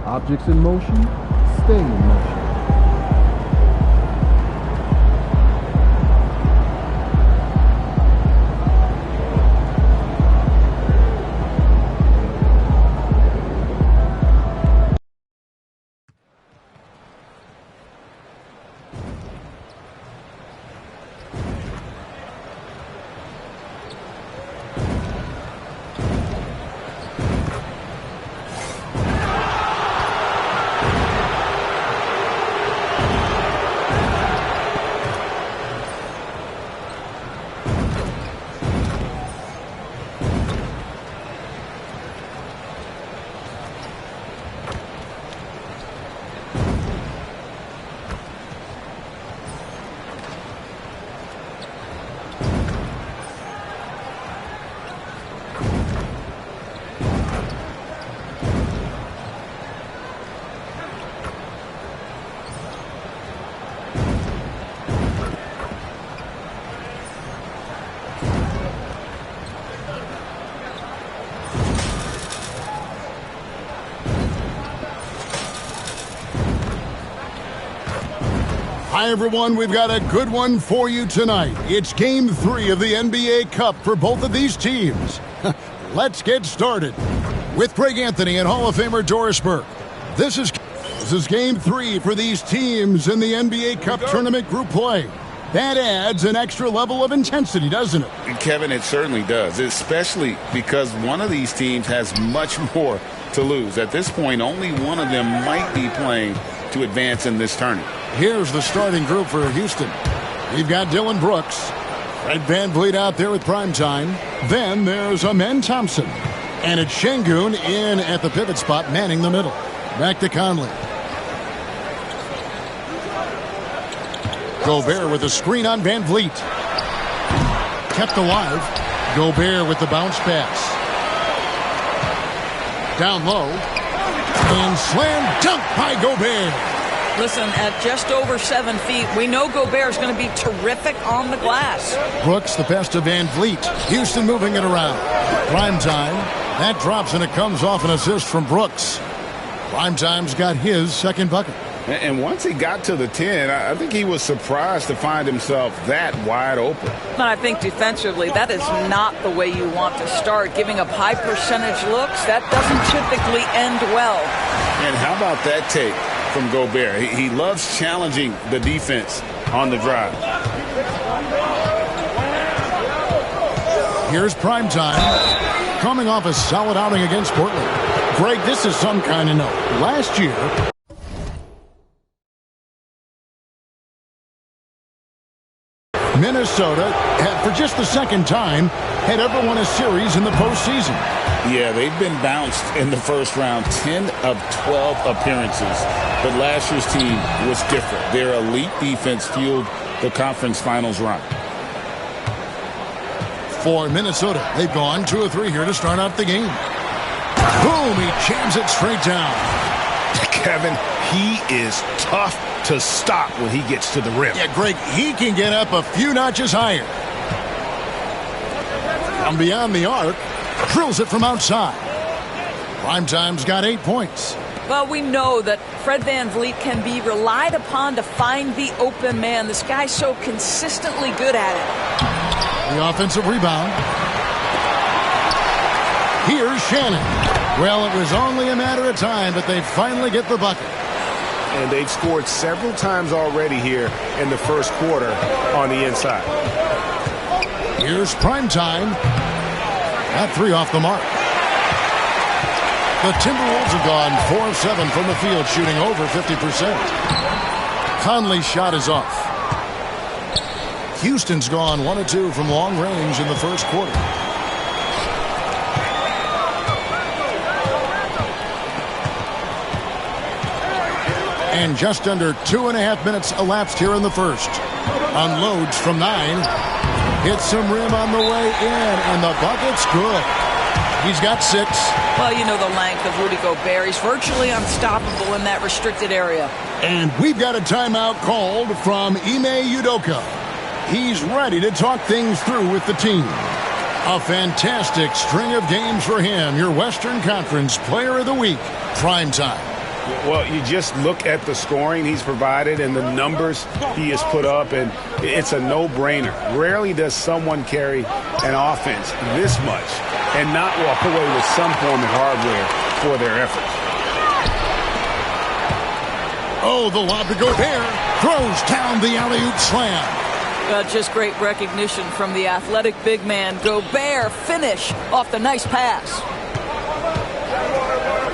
Objects in motion, stay in motion. Hi, everyone. We've got a good one for you tonight. It's Game 3 of the NBA Cup for both of these teams. Let's get started with Greg Anthony and Hall of Famer Doris Burke. This is Game 3 for these teams in the NBA Cup tournament group play. That adds an extra level of intensity, doesn't it? Kevin, it certainly does, especially because one of these teams has much more to lose. At this point, only one of them might be playing to advance in this tournament. Here's the starting group for Houston. We've got Dylan Brooks, Fred VanVleet out there with Primetime. Then there's Amen Thompson. And it's Şengün in at the pivot spot, manning the middle. Back to Conley. Gobert with a screen on VanVleet. Kept alive. Gobert with the bounce pass. Down low. And slam dunk by Gobert. Listen, at just over 7 feet, we know Gobert is going to be terrific on the glass. Brooks, the best of VanVleet. Houston moving it around. Primetime. That drops and it comes off an assist from Brooks. Primetime's got his second bucket. And once he got to the 10, I think he was surprised to find himself that wide open. But I think defensively, that is not the way you want to start. Giving up high percentage looks, that doesn't typically end well. And how about that take from Gobert? He loves challenging the defense on the drive. Here's Primetime, coming off a solid outing against Portland. Greg, this is some kind of note. Last year, Minnesota, for just the second time, had ever won a series in the postseason. Yeah, they've been bounced in the first round, 10 of 12 appearances. But last year's team was different. Their elite defense fueled the conference finals run. For Minnesota, they've gone 2 of 3 here to start out the game. Boom, he jams it straight down. Kevin, he is tough to stop when he gets to the rim. Yeah, Greg, he can get up a few notches higher. From beyond the arc, drills it from outside. Primetime's got 8 points. Well, we know that Fred VanVleet can be relied upon to find the open man. This guy's so consistently good at it. The offensive rebound. Here's Shannon. Well, it was only a matter of time, but they finally get the bucket. And they've scored several times already here in the first quarter on the inside. Here's Primetime. That 3 off the mark. The Timberwolves have gone 4 of 7 from the field, shooting over 50%. Conley's shot is off. Houston's gone 1 of 2 from long range in the first quarter. And just under 2.5 minutes elapsed here in the first. Unloads from 9. Hits some rim on the way in, and the bucket's good. He's got 6. Well, you know the length of Rudy Gobert. He's virtually unstoppable in that restricted area. And we've got a timeout called from Ime Udoka. He's ready to talk things through with the team. A fantastic string of games for him. Your Western Conference Player of the Week, Primetime. Well, you just look at the scoring he's provided and the numbers he has put up, and it's a no-brainer. Rarely does someone carry an offense this much and not walk away with some form of hardware for their efforts. Oh, the lob to Gobert. Throws down the alley-oop slam. Just great recognition from the athletic big man. Gobert finish off the nice pass.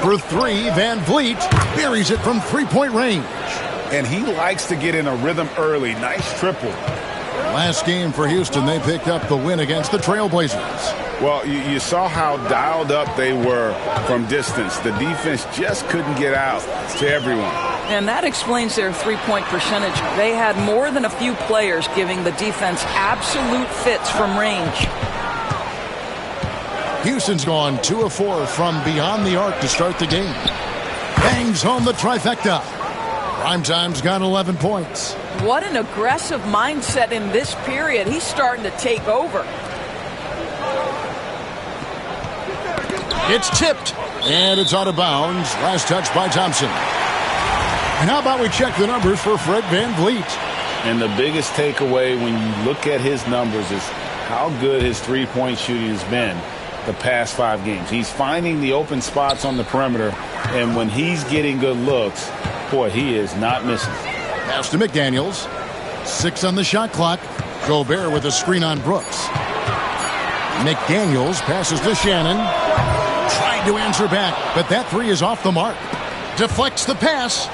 For three, Van Vliet buries it from three-point range. And he likes to get in a rhythm early. Nice triple. Last game for Houston, they picked up the win against the Trailblazers. Well, you saw how dialed up they were from distance. The defense just couldn't get out to everyone. And that explains their three-point percentage. They had more than a few players giving the defense absolute fits from range. Houston's gone 2 of 4 from beyond the arc to start the game. Bangs home the trifecta. Primetime's got 11 points. What an aggressive mindset in this period. He's starting to take over. It's tipped, and it's out of bounds. Last touch by Thompson. And how about we check the numbers for Fred Van Vliet? And the biggest takeaway when you look at his numbers is how good his three-point shooting has been the past 5 games. He's finding the open spots on the perimeter, and when he's getting good looks, boy, he is not missing. Pass to McDaniels. 6 on the shot clock. Gobert with a screen on Brooks. McDaniels passes to Shannon. Trying to answer back, but that three is off the mark. Deflects the pass.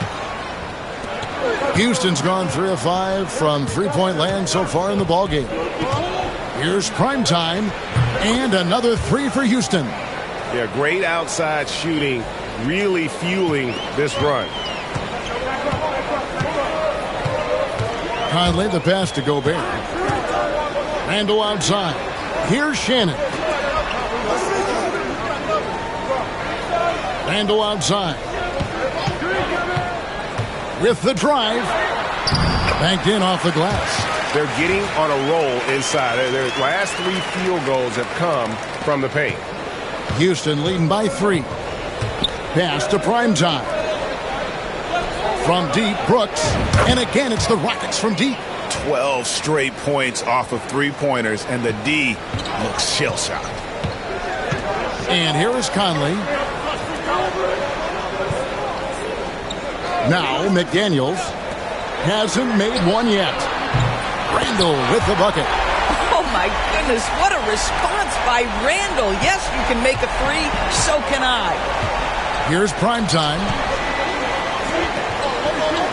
Houston's gone 3 of 5 from three-point land so far in the ballgame. Here's Primetime, and another 3 for Houston. Yeah, great outside shooting, really fueling this run. Conley the pass to Gobert. Randall outside. Here's Shannon. Randall outside. With the drive. Banked in off the glass. They're getting on a roll inside. Their last 3 field goals have come from the paint. Houston leading by 3. Pass to Primetime. From deep, Brooks. And again, it's the Rockets from deep. 12 straight points off of 3-pointers, and the D looks shell-shocked. And here is Conley. Now McDaniels hasn't made one yet. Randall with the bucket. Oh my goodness, what a response by Randall. Yes, you can make a 3, so can I. Here's Primetime.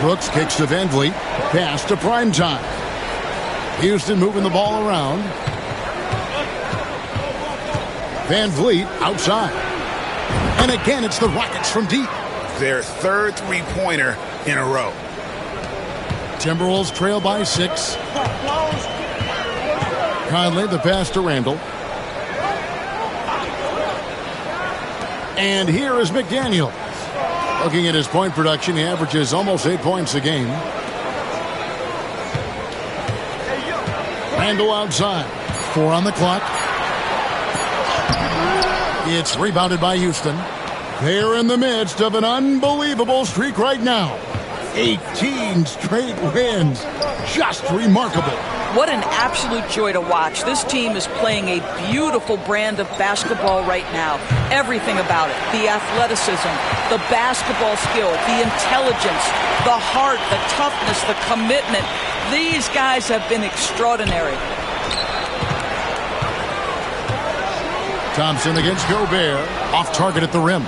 Brooks kicks to Van Vliet. Pass to Primetime. Houston moving the ball around. Van Vliet outside. And again, it's the Rockets from deep. Their 3rd 3-pointer in a row. Timberwolves trail by 6. Conley the pass to Randall. And here is McDaniels. Looking at his point production, he averages almost 8 points a game. Randall outside. 4 on the clock. It's rebounded by Houston. They're in the midst of an unbelievable streak right now. 18 straight wins. Just remarkable. What an absolute joy to watch. This team is playing a beautiful brand of basketball right now. Everything about it. The athleticism, the basketball skill, the intelligence, the heart, the toughness, the commitment. These guys have been extraordinary. Thompson against Gobert. Off target at the rim.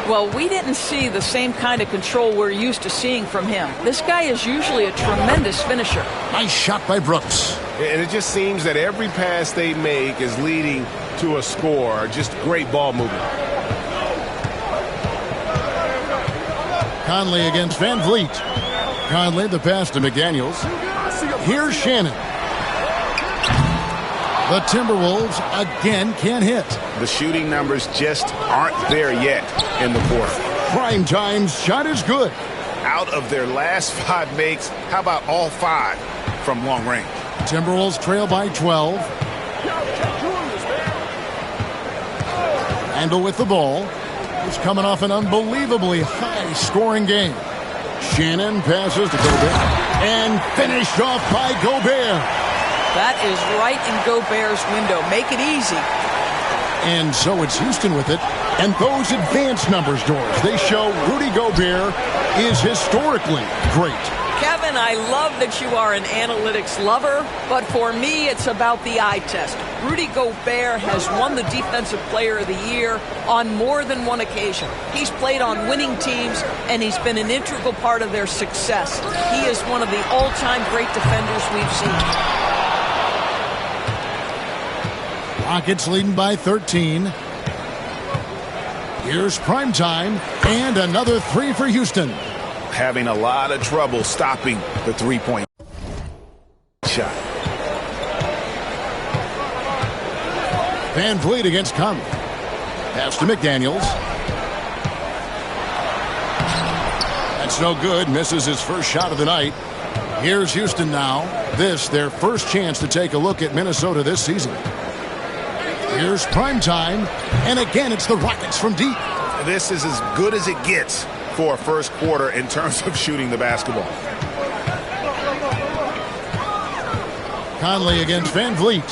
Well, we didn't see the same kind of control we're used to seeing from him. This guy is usually a tremendous finisher. Nice shot by Brooks. And it just seems that every pass they make is leading to a score. Just great ball movement. Conley against Van Vliet. Conley the pass to McDaniels. Here's Shannon. The Timberwolves again can't hit. The shooting numbers just aren't there yet in the quarter. Primetime's shot is good. Out of their last 5 makes, how about all 5 from long range? Timberwolves trail by 12. Randall with the ball. He's coming off an unbelievably high-scoring game. Shannon passes to Gobert. And finished off by Gobert. That is right in Gobert's window. Make it easy. And so it's Houston with it. And those advanced numbers, Doris, they show Rudy Gobert is historically great. Kevin, I love that you are an analytics lover, but for me, it's about the eye test. Rudy Gobert has won the Defensive Player of the Year on more than one occasion. He's played on winning teams, and he's been an integral part of their success. He is one of the all-time great defenders we've seen. Rockets leading by 13. Here's primetime, and another three for Houston. Having a lot of trouble stopping the three-point shot. Van Vliet against Conley. Pass to McDaniels. That's no good. Misses his first shot of the night. Here's Houston now. This, their first chance to take a look at Minnesota this season. Here's primetime. And again, it's the Rockets from deep. This is as good as it gets for a first quarter in terms of shooting the basketball. Conley against Van Vliet.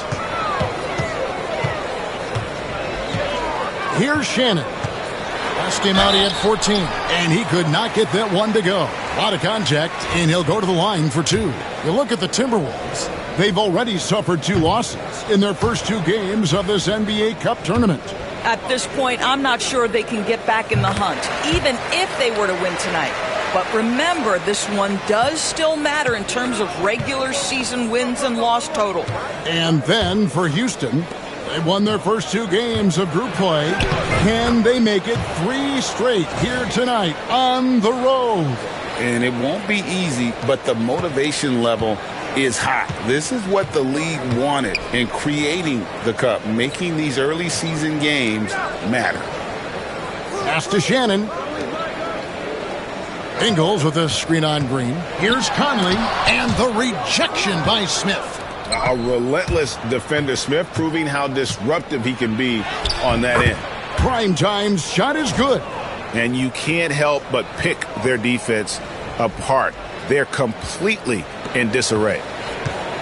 Here's Shannon. Last game out he had 14, and he could not get that one to go. A lot of contact, and he'll go to the line for two. You look at the Timberwolves. They've already suffered 2 losses in their first 2 games of this NBA Cup tournament. At this point, I'm not sure they can get back in the hunt, even if they were to win tonight. But remember, this one does still matter in terms of regular season wins and loss total. And then for Houston, they won their first 2 games of group play. Can they make it 3 straight here tonight on the road? And it won't be easy, but the motivation level is high. This is what the league wanted in creating the Cup, making these early season games matter. Pass to Shannon. Ingles with a screen on Green. Here's Conley, and the rejection by Smith. A relentless defender, Smith, proving how disruptive he can be on that end. Primetime's shot is good. And you can't help but pick their defense apart. They're completely in disarray.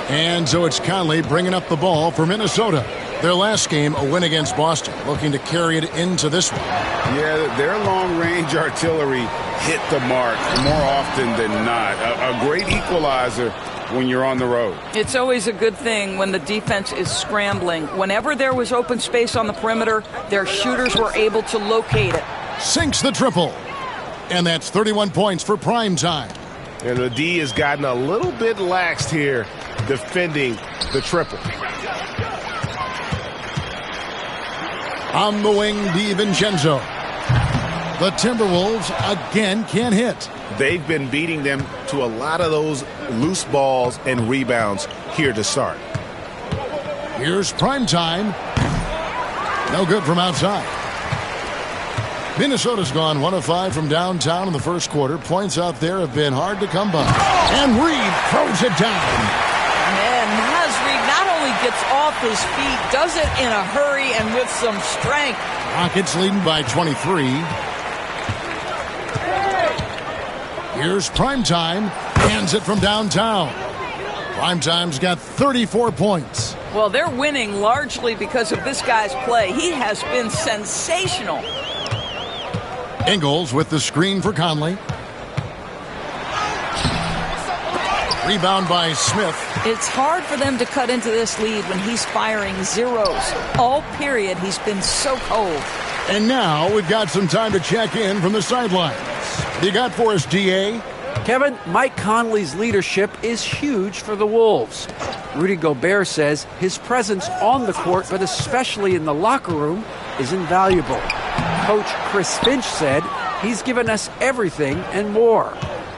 And so it's Conley bringing up the ball for Minnesota. Their last game, a win against Boston, looking to carry it into this one. Yeah, their long-range artillery hit the mark more often than not. A great equalizer when you're on the road. It's always a good thing when the defense is scrambling. Whenever there was open space on the perimeter, their shooters were able to locate it. Sinks the triple. And that's 31 points for prime time. And the D has gotten a little bit laxed here defending the triple. On the wing, DiVincenzo. The Timberwolves again can't hit. They've been beating them to a lot of those loose balls and rebounds here to start. Here's primetime. No good from outside. Minnesota's gone 1 of 5 from downtown in the first quarter. Points out there have been hard to come by. And Reed throws it down. Man, Naz Reid not only gets off his feet, does it in a hurry and with some strength. Rockets leading by 23. Here's primetime. Hands it from downtown. Primetime's got 34 points. Well, they're winning largely because of this guy's play. He has been sensational. Ingles with the screen for Conley. Rebound by Smith. It's hard for them to cut into this lead when he's firing zeros. All period, he's been so cold. And now we've got some time to check in from the sidelines. What do you got for us, DA? Kevin, Mike Conley's leadership is huge for the Wolves. Rudy Gobert says his presence on the court, but especially in the locker room, is invaluable. Coach Chris Finch said he's given us everything and more.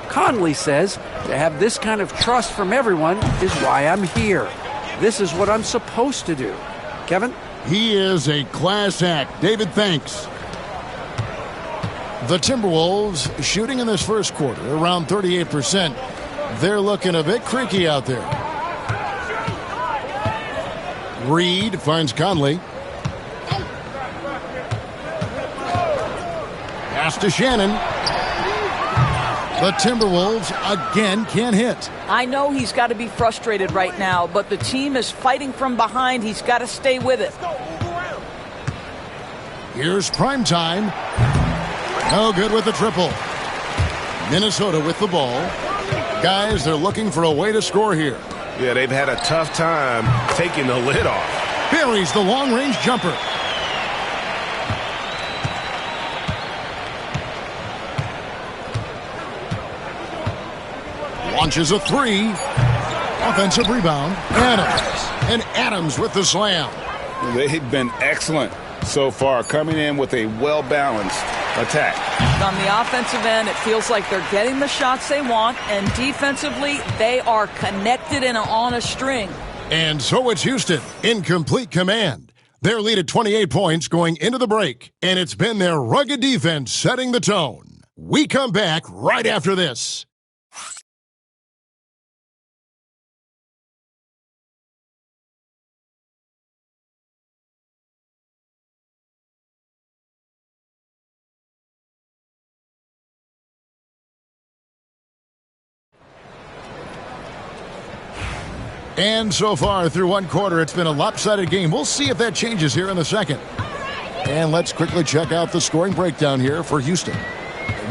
Conley says to have this kind of trust from everyone is why I'm here. This is what I'm supposed to do. Kevin? He is a class act. David, thanks. The Timberwolves shooting in this first quarter around 38%. They're looking a bit creaky out there. Reed finds Conley. Pass to Shannon. The Timberwolves again can't hit. I know he's got to be frustrated right now, but the team is fighting from behind. He's got to stay with it. Here's Primetime. No good with the triple. Minnesota with the ball. Guys, they're looking for a way to score here. Yeah, they've had a tough time taking the lid off. Buries the long-range jumper. Launches a three. Offensive rebound. Adams. And Adams with the slam. They've been excellent so far, coming in with a well-balanced attack. On the offensive end, it feels like they're getting the shots they want, and defensively, they are connected and on a string. And so it's Houston in complete command. Their lead at 28 points going into the break, and it's been their rugged defense setting the tone. We come back right after this. And so far through one quarter, it's been a lopsided game. We'll see if that changes here in the second. And let's quickly check out the scoring breakdown here for Houston.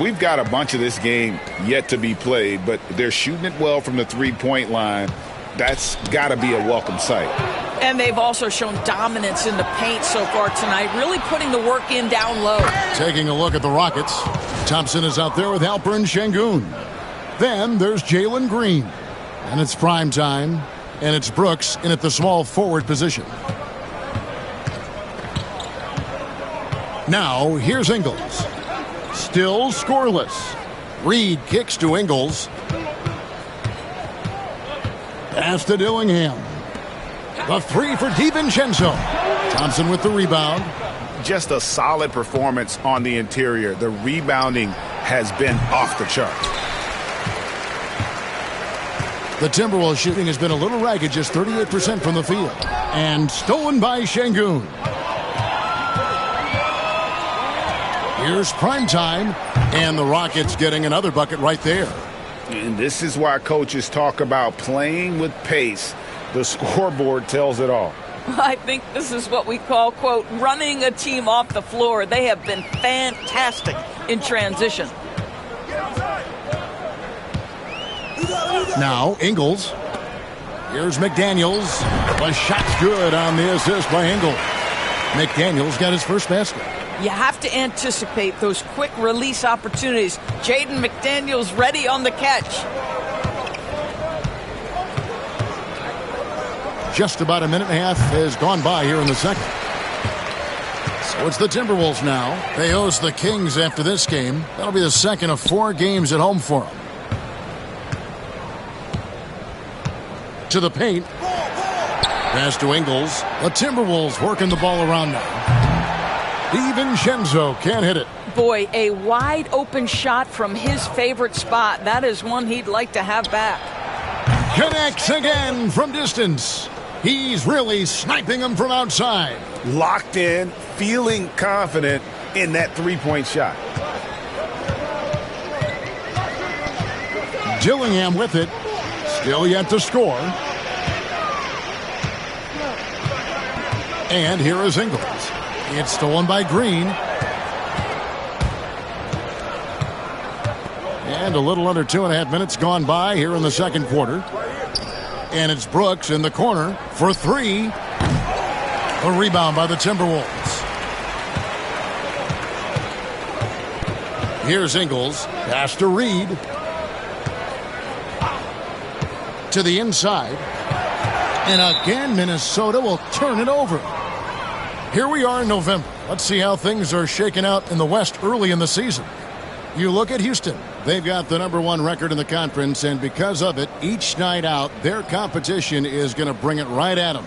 We've got a bunch of this game yet to be played, but they're shooting it well from the three-point line. That's got to be a welcome sight. And they've also shown dominance in the paint so far tonight, really putting the work in down low. Taking a look at the Rockets. Thompson is out there with Alperen Şengün. Then there's Jalen Green. And it's prime time. And it's Brooks in at the small forward position. Now, here's Ingles. Still scoreless. Reed kicks to Ingles. Pass to Dillingham. The three for DiVincenzo. Thompson with the rebound. Just a solid performance on the interior. The rebounding has been off the charts. The Timberwolves shooting has been a little ragged, just 38% from the field. And stolen by Şengün. Here's Primetime. And the Rockets getting another bucket right there. And this is why coaches talk about playing with pace. The scoreboard tells it all. I think this is what we call, quote, running a team off the floor. They have been fantastic in transition. Now, Ingles. Here's McDaniels. The shot's good on the assist by Ingles. McDaniels got his first basket. You have to anticipate those quick release opportunities. Jaden McDaniels ready on the catch. Just about a minute and a half has gone by here in the second. So it's the Timberwolves now. They host the Kings after this game. That'll be the second of 4 games at home for them. To the paint. Pass to Ingles. The Timberwolves working the ball around now. DiVincenzo can't hit it. Boy, a wide open shot from his favorite spot. That is one he'd like to have back. Connects again from distance. He's really sniping them from outside. Locked in, feeling confident in that three-point shot. Dillingham with it. Still yet to score. And here is Ingles. It's stolen by Green. And a little under 2.5 minutes gone by here in the second quarter. And it's Brooks in the corner for 3. A rebound by the Timberwolves. Here's Ingles. Pass to Reed. To the inside. And again, Minnesota will turn it over. Here we are in November. Let's see how things are shaking out in the West early in the season. You look at Houston. They've got the #1 record in the conference, and because of it, each night out, their competition is going to bring it right at them.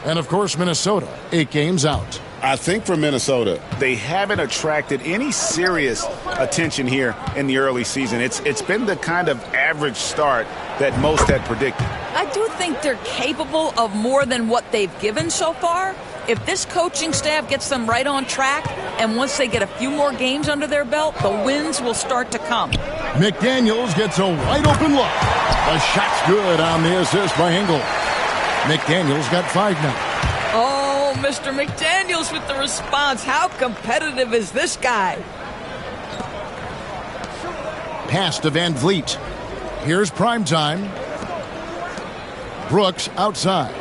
And, of course, Minnesota, 8 games out. I think for Minnesota, They haven't attracted any serious attention here in the early season. It's been the kind of average start that most had predicted. I do think they're capable of more than what they've given so far. If this coaching staff gets them right on track, and once they get a few more games under their belt, the wins will start to come. McDaniels gets a wide open look. The shot's good on the assist by Engel. McDaniels got 5 now. Oh, Mr. McDaniels with the response. How competitive is this guy? Pass to Van Vliet. Here's prime time. Brooks outside.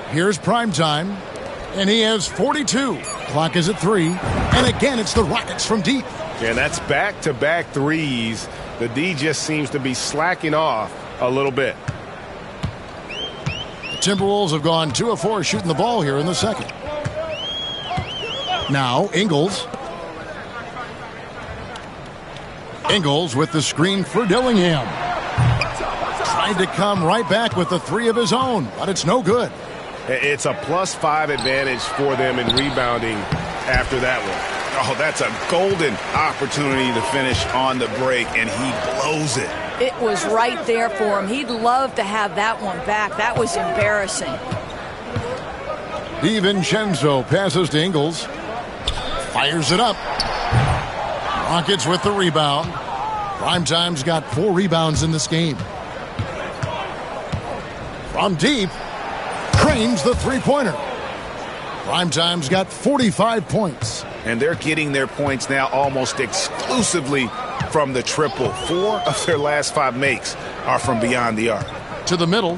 Here's prime time. And he has 42. Clock is at 3. And again, it's the Rockets from deep. Yeah, that's back-to-back threes. The D just seems to be slacking off a little bit. The Timberwolves have gone 2 of 4 shooting the ball here in the second. Now, Ingles. Ingles with the screen for Dillingham. Tried to come right back with the 3 of his own, but it's no good. It's a +5 advantage for them in rebounding after that one. Oh, that's a golden opportunity to finish on the break, and he blows it. It was right there for him. He'd love to have that one back. That was embarrassing. DiVincenzo passes to Ingles. Fires it up. Rockets with the rebound. Primetime's got 4 rebounds in this game. From deep, trains the three-pointer. Primetime's got 45 points. And they're getting their points now almost exclusively from the triple. 4 of their last 5 makes are from beyond the arc. To the middle.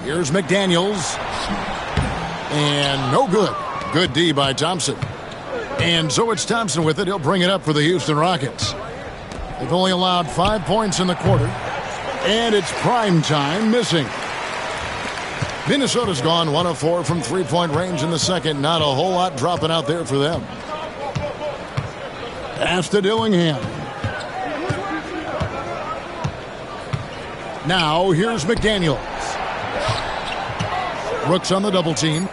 Here's McDaniels. And no good. Good D by Thompson. And so it's Thompson with it. He'll bring it up for the Houston Rockets. They've only allowed 5 points in the quarter. And it's prime time missing. Minnesota's gone 1 of 4 from three-point range in the second. Not a whole lot dropping out there for them. Pass to Dillingham. Now here's McDaniels. Brooks on the double team.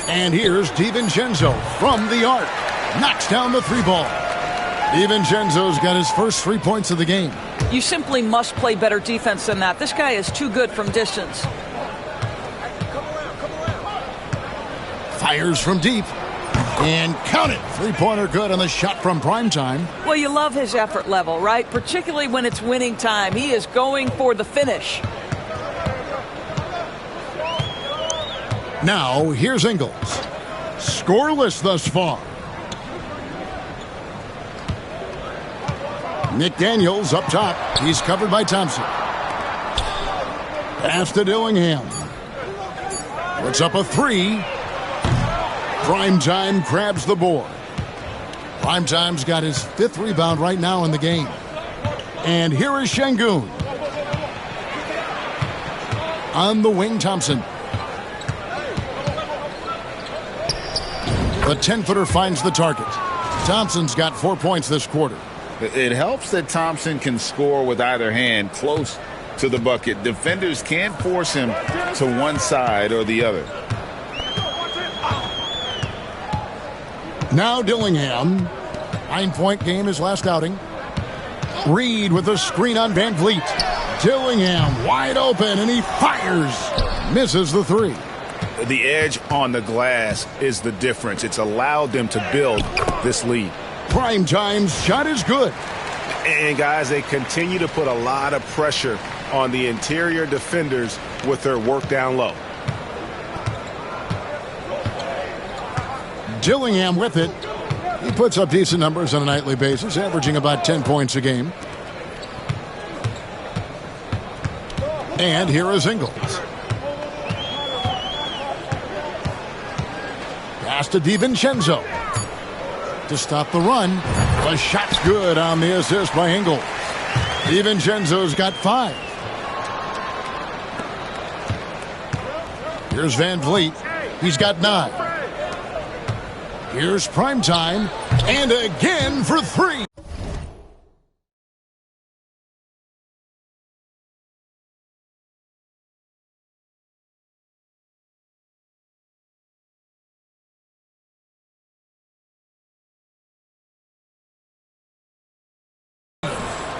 And here's DiVincenzo from the arc. Knocks down the 3-ball. DiVincenzo's got his first 3 points of the game. You simply must play better defense than that. This guy is too good from distance. Fires from deep. And count it. 3-pointer good on the shot from primetime. Well, you love his effort level, right? Particularly when it's winning time. He is going for the finish. Now, here's Ingles. Scoreless thus far. McDaniels up top. He's covered by Thompson. Pass to Dillingham. Puts up a 3. Primetime grabs the board. Primetime's got his 5th rebound right now in the game. And here is Şengün. On the wing, Thompson. The 10-footer finds the target. Thompson's got 4 points this quarter. It helps that Thompson can score with either hand close to the bucket. Defenders can't force him to one side or the other. Now Dillingham. 9-point game his last outing. Reed with a screen on Van Vliet. Dillingham wide open, and he fires. Misses the 3. The edge on the glass is the difference. It's allowed them to build this lead. Primetime's shot is good. And, guys, they continue to put a lot of pressure on the interior defenders with their work down low. Dillingham with it. He puts up decent numbers on a nightly basis, averaging about 10 points a game. And here is Ingles. Pass to DiVincenzo. To stop the run. The shot's good on the assist by Ingles. DiVincenzo's got 5. Here's Van Vliet. He's got 9. Here's Primetime, and again for 3.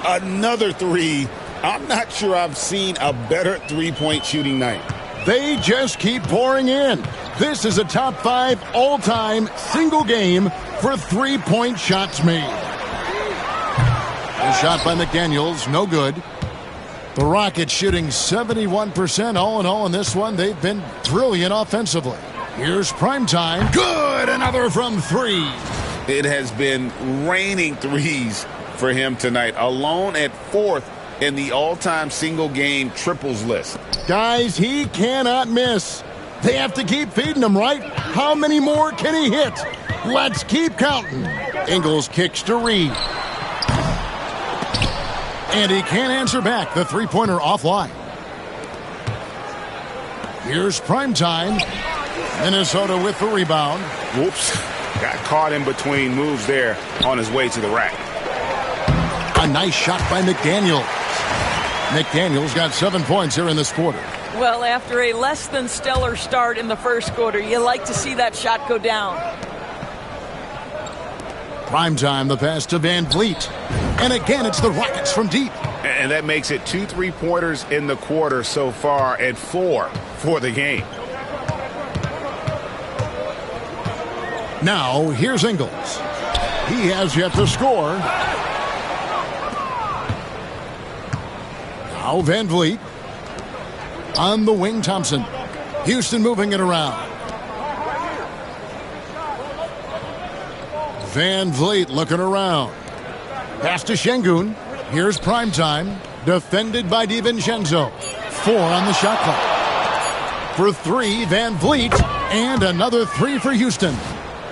Another 3. I'm not sure I've seen a better 3-point shooting night. They just keep pouring in. This is a top 5 all-time single game for three-point shots made. A shot by McDaniels, no good. The Rockets shooting 71% all in all in this one. They've been brilliant offensively. Here's Primetime. Good! Another from 3. It has been raining threes for him tonight, alone at 4th in the all-time single-game triples list. Guys, he cannot miss. They have to keep feeding him, right? How many more can he hit? Let's keep counting. Ingles kicks to Reed. And he can't answer back. The three-pointer offline. Here's Primetime. Minnesota with the rebound. Whoops. Got caught in between moves there on his way to the rack. A nice shot by McDaniels. McDaniels got 7 points here in this quarter. Well, after a less than stellar start in the first quarter, you like to see that shot go down. Primetime, the pass to Van Vliet. And again, it's the Rockets from deep. And that makes it 2 3-pointers in the quarter so far and 4 for the game. Now, here's Ingles. He has yet to score. Now Van Vliet. On the wing, Thompson. Houston moving it around. Van Vliet looking around. Pass to Şengün. Here's Primetime. Defended by DiVincenzo. 4 on the shot clock. For 3, Van Vliet. And another 3 for Houston.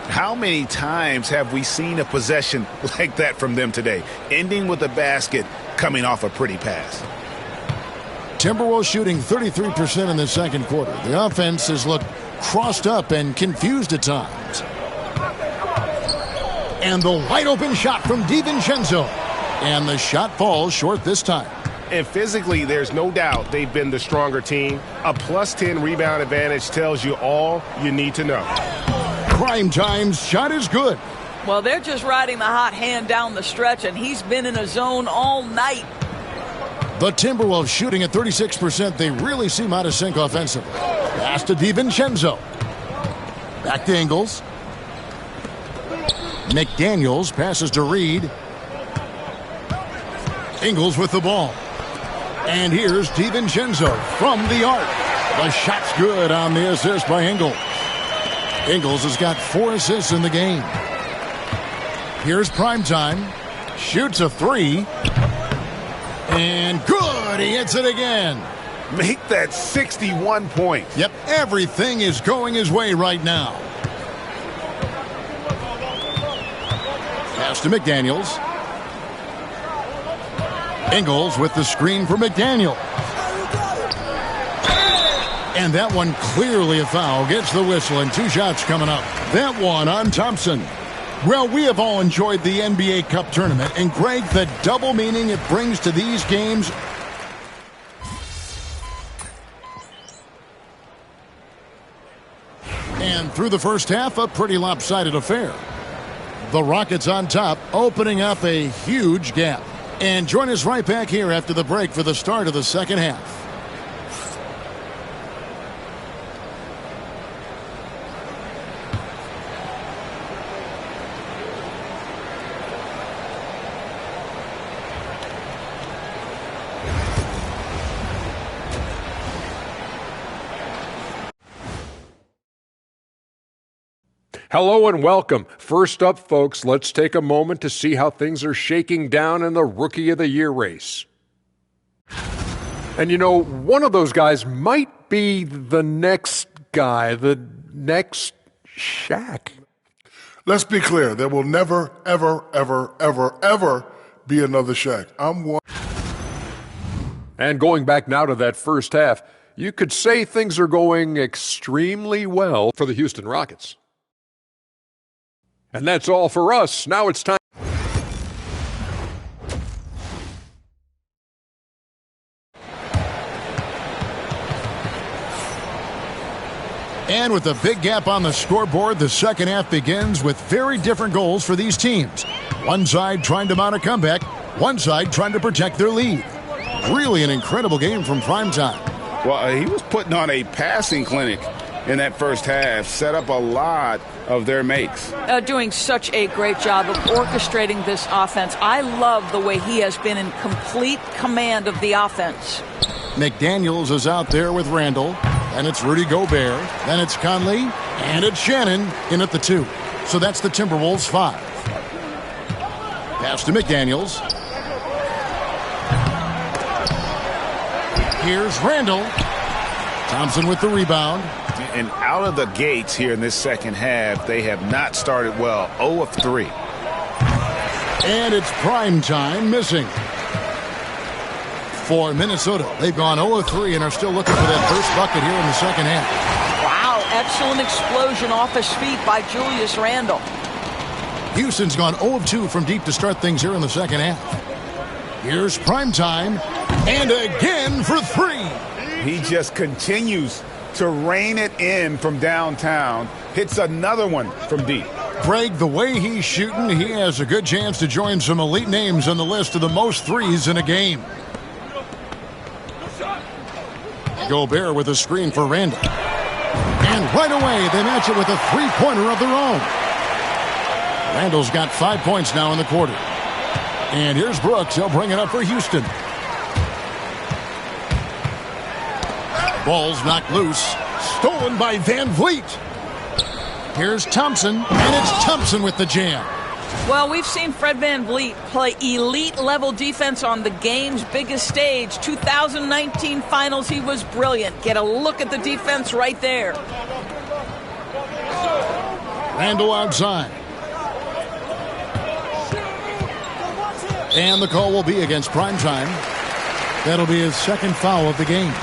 How many times have we seen a possession like that from them today? Ending with a basket, coming off a pretty pass. Timberwolves shooting 33% in the second quarter. The offense has looked crossed up and confused at times. And the wide open shot from DiVincenzo. And the shot falls short this time. And physically, there's no doubt they've been the stronger team. A +10 rebound advantage tells you all you need to know. Primetime's shot is good. Well, they're just riding the hot hand down the stretch, and he's been in a zone all night. The Timberwolves shooting at 36%. They really seem out of sync offensively. Pass to DiVincenzo. Back to Ingles. McDaniels passes to Reed. Ingles with the ball. And here's DiVincenzo from the arc. The shot's good on the assist by Ingles. Ingles has got 4 assists in the game. Here's Primetime. Shoots a 3. And good! He hits it again. Make that 61 points. Yep, everything is going his way right now. Pass to McDaniels. Ingles with the screen for McDaniel. And that one clearly a foul. Gets the whistle and 2 shots coming up. That one on Thompson. Well, we have all enjoyed the NBA Cup tournament. And Greg, the double meaning it brings to these games. And through the first half, a pretty lopsided affair. The Rockets on top, opening up a huge gap. And join us right back here after the break for the start of the second half. Hello and welcome. First up, folks, let's take a moment to see how things are shaking down in the Rookie of the Year race. And you know, one of those guys might be the next guy, the next Shaq. Let's be clear. There will never, ever, ever, ever, ever be another Shaq. I'm one. And going back now to that first half, you could say things are going extremely well for the Houston Rockets. And that's all for us. Now it's time. And with a big gap on the scoreboard, the second half begins with very different goals for these teams. One side trying to mount a comeback, one side trying to protect their lead. Really an incredible game from Primetime. Well, he was putting on a passing clinic in that first half, set up a lot of their makes. Doing such a great job of orchestrating this offense. I love the way he has been in complete command of the offense. McDaniels is out there with Randall. And it's Rudy Gobert. Then it's Conley. And it's Shannon in at the 2. So that's the Timberwolves 5. Pass to McDaniels. Here's Randall. Thompson with the rebound. And out of the gates here in this second half, they have not started well. 0 of 3. And it's prime time missing for Minnesota. They've gone 0 of 3 and are still looking for that first bucket here in the second half. Wow, excellent explosion off his feet by Julius Randle. Houston's gone 0 of 2 from deep to start things here in the second half. Here's prime time. And again for 3. He just continues to rein it in from downtown. Hits another one from deep. Greg, the way he's shooting, he has a good chance to join some elite names on the list of the most threes in a game. Gobert with a screen for Randall. And right away, they match it with a three-pointer of their own. Randall's got 5 points now in the quarter. And here's Brooks. He'll bring it up for Houston. Ball's knocked loose. Stolen by Van Vliet. Here's Thompson. And it's Thompson with the jam. Well, we've seen Fred Van Vliet play elite-level defense on the game's biggest stage. 2019 Finals, he was brilliant. Get a look at the defense right there. Randall outside. And the call will be against Primetime. That'll be his second foul of the game.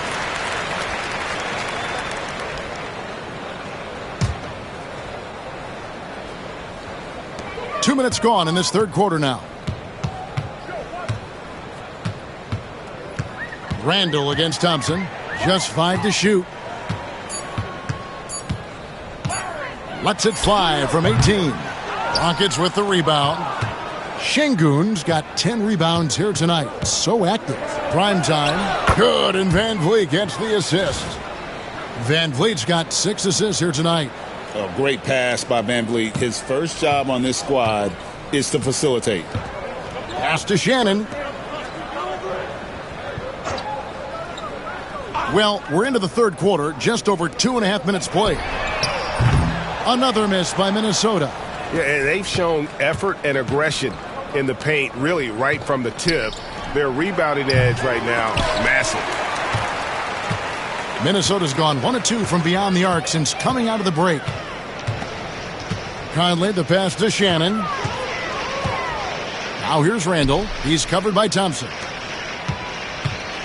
Two minutes gone in this third quarter now. Randall against Thompson. Just 5 to shoot. Lets it fly from 18. Rockets with the rebound. Şengün's got 10 rebounds here tonight. So active. Prime time. Good, and Van Vliet gets the assist. Van Vliet's got 6 assists here tonight. A great pass by Van Vliet. His first job on this squad is to facilitate. Pass to Shannon. Well, we're into the third quarter. Just over 2.5 minutes played. Another miss by Minnesota. Yeah, they've shown effort and aggression in the paint, really right from the tip. Their rebounding edge right now, massive. Minnesota's gone 1 of 2 from beyond the arc since coming out of the break. Conley, the pass to Shannon. Now here's Randall. He's covered by Thompson.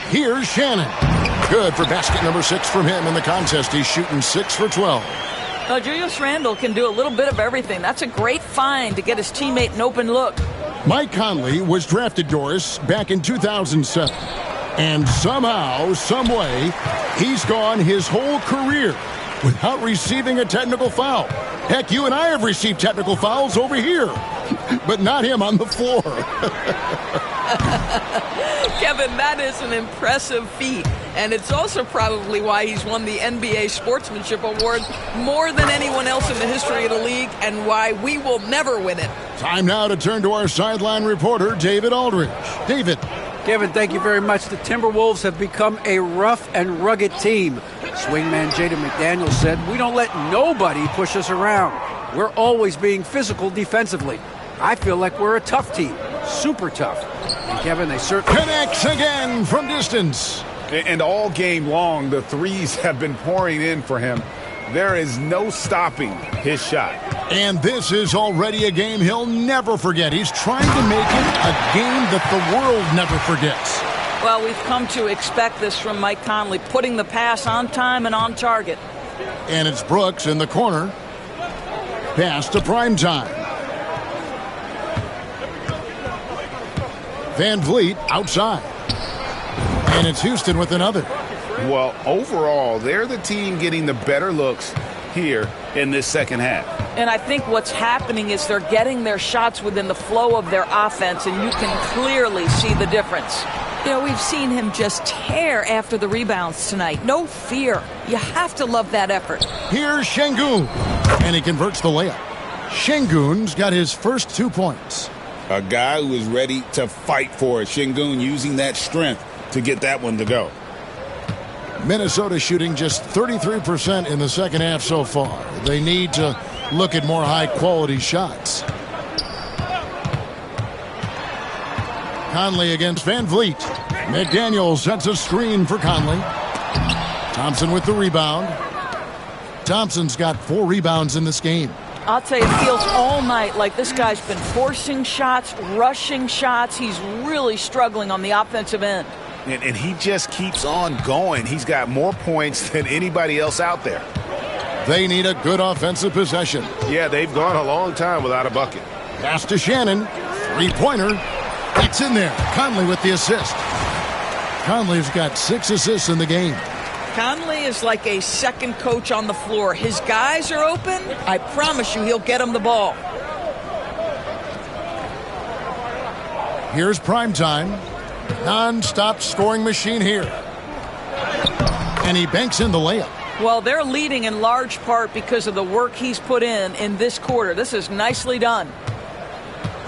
Here's Shannon. Good for basket number 6 from him in the contest. He's shooting 6 for 12. Julius Randle can do a little bit of everything. That's a great find to get his teammate an open look. Mike Conley was drafted, Doris, back in 2007. And somehow, some way, he's gone his whole career without receiving a technical foul. Heck, you and I have received technical fouls over here, but not him on the floor. Kevin, that is an impressive feat. And it's also probably why he's won the NBA Sportsmanship Award more than anyone else in the history of the league, and why we will never win it. Time now to turn to our sideline reporter, David Aldridge. David. Kevin, thank you very much. The Timberwolves have become a rough and rugged team. Swingman Jaden McDaniels said, "We don't let nobody push us around. We're always being physical defensively. I feel like we're a tough team, super tough." And Kevin, they certainly connects again from distance. And all game long, the threes have been pouring in for him. There is no stopping his shot. And this is already a game he'll never forget. He's trying to make it a game that the world never forgets. Well, we've come to expect this from Mike Conley, putting the pass on time and on target. And it's Brooks in the corner. Pass to Primetime. Van Vliet outside. And it's Houston with another. Well, overall, they're the team getting the better looks here in this second half. And I think what's happening is they're getting their shots within the flow of their offense, and you can clearly see the difference. You know, we've seen him just tear after the rebounds tonight. No fear. You have to love that effort. Here's Şengün, and he converts the layup. Şengün's got his first 2 points. A guy who is ready to fight for it. Şengün using that strength to get that one to go. Minnesota shooting just 33% in the second half so far. They need to look at more high-quality shots. Conley against Van Vliet. McDaniel sets a screen for Conley. Thompson with the rebound. Thompson's got 4 rebounds in this game. I'll tell you, it feels all night like this guy's been forcing shots, rushing shots. He's really struggling on the offensive end. And he just keeps on going. He's got more points than anybody else out there. They need a good offensive possession. Yeah, they've gone a long time without a bucket. Pass to Shannon. Three-pointer. That's in there. Conley with the assist. Conley's got 6 assists in the game. Conley is like a second coach on the floor. His guys are open. I promise you he'll get them the ball. Here's primetime. Non-stop scoring machine here. And he banks in the layup. Well, they're leading in large part because of the work he's put in this quarter. This is nicely done.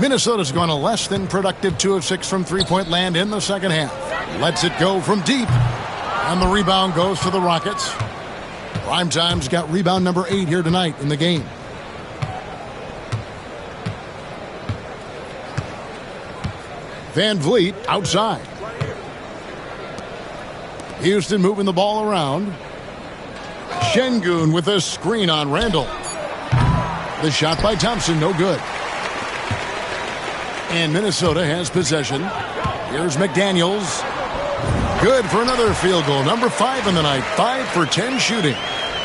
Minnesota's gone a less than productive 2 of 6 from three-point land in the second half. Lets it go from deep. And the rebound goes to the Rockets. Primetime's got rebound number 8 here tonight in the game. Van Vliet outside. Houston moving the ball around. Şengün with a screen on Randall. The shot by Thompson, no good. And Minnesota has possession. Here's McDaniels. Good for another field goal. Number 5 in the night. 5 for 10 shooting.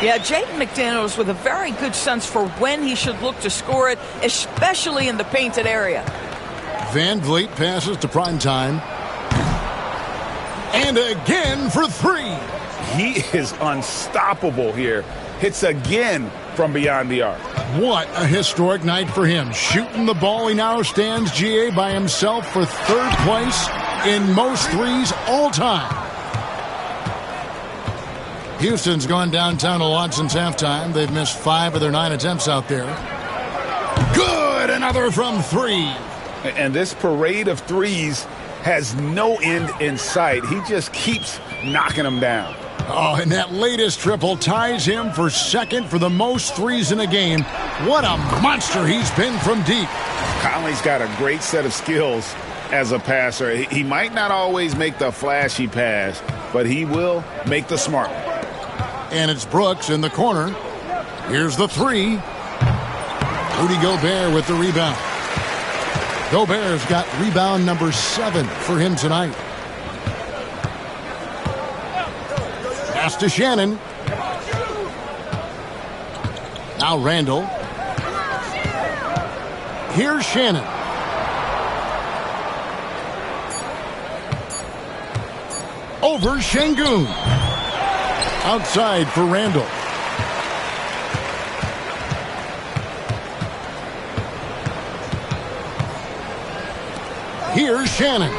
Yeah, Jaden McDaniels with a very good sense for when he should look to score it, especially in the painted area. Van Vliet passes to Primetime. And again for 3. He is unstoppable here. Hits again from beyond the arc. What a historic night for him. Shooting the ball, he now stands GA by himself for 3rd place in most threes all time. Houston's gone downtown a lot since halftime. They've missed 5 of their 9 attempts out there. Good, another from 3. And this parade of threes has no end in sight. He just keeps knocking them down. Oh, and that latest triple ties him for 2nd for the most threes in a game. What a monster he's been from deep. Conley's got a great set of skills as a passer. He might not always make the flashy pass, but he will make the smart one. And it's Brooks in the corner. Here's the 3. Rudy Gobert with the rebound. Gobert's got rebound number 7 for him tonight. Pass to Shannon. Now Randall. Here's Shannon. Over Şengün. Outside for Randall. Here's Shannon.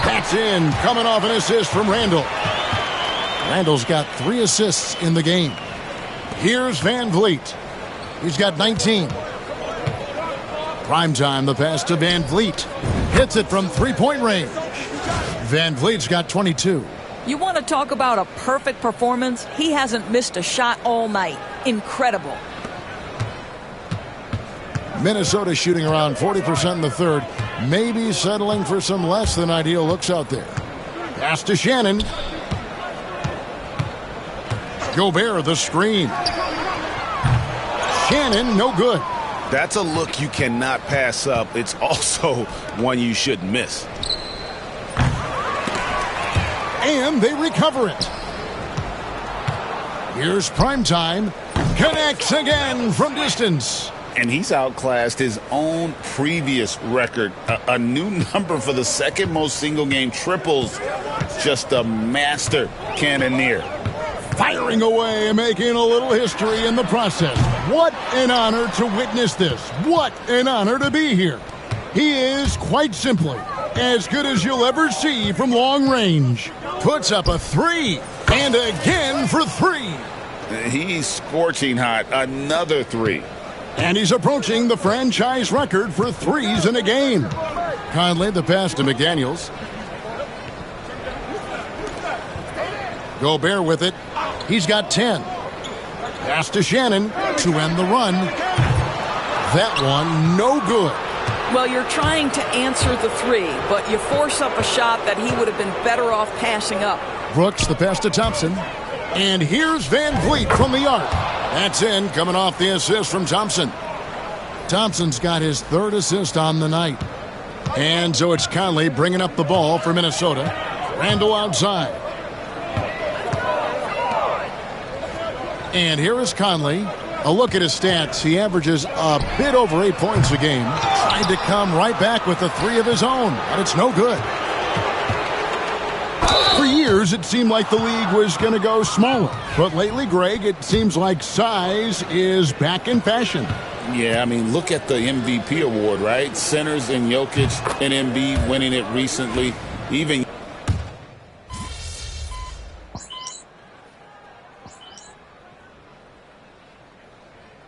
That's in. Coming off an assist from Randall. Randall's got 3 assists in the game. Here's Van Vliet. He's got 19. Primetime, the pass to Van Vliet. Hits it from 3-point range. Van Vliet's got 22. You want to talk about a perfect performance? He hasn't missed a shot all night. Incredible. Minnesota shooting around 40% in the third. Maybe settling for some less than ideal looks out there. Pass to Shannon. Gobert, the screen. Shannon, no good. That's a look you cannot pass up. It's also one you shouldn't miss. And they recover it. Here's Primetime. Connects again from distance. And he's outclassed his own previous record. A new number for the 2nd most single-game triples. Just a master cannoneer. Firing away and making a little history in the process. What an honor to witness this. What an honor to be here. He is, quite simply, as good as you'll ever see from long range. Puts up a 3, and again for 3. He's scorching hot. Another 3. And he's approaching the franchise record for 3s in a game. Conley, the pass to McDaniels. Gobert with it. He's got 10. Pass to Shannon to end the run. That one, no good. Well, you're trying to answer the 3, but you force up a shot that he would have been better off passing up. Brooks, the pass to Thompson. And here's Van Vliet from the arc. That's in, coming off the assist from Thompson. Thompson's got his 3rd assist on the night. And so it's Conley bringing up the ball for Minnesota. Randall outside. And here is Conley. A look at his stats. He averages a bit over 8 points a game. Tried to come right back with a 3 of his own, but it's no good. For years, it seemed like the league was going to go smaller. But lately, Greg, it seems like size is back in fashion. Yeah, I mean, look at the MVP award, right? Centers and Jokic and Embiid winning it recently. Even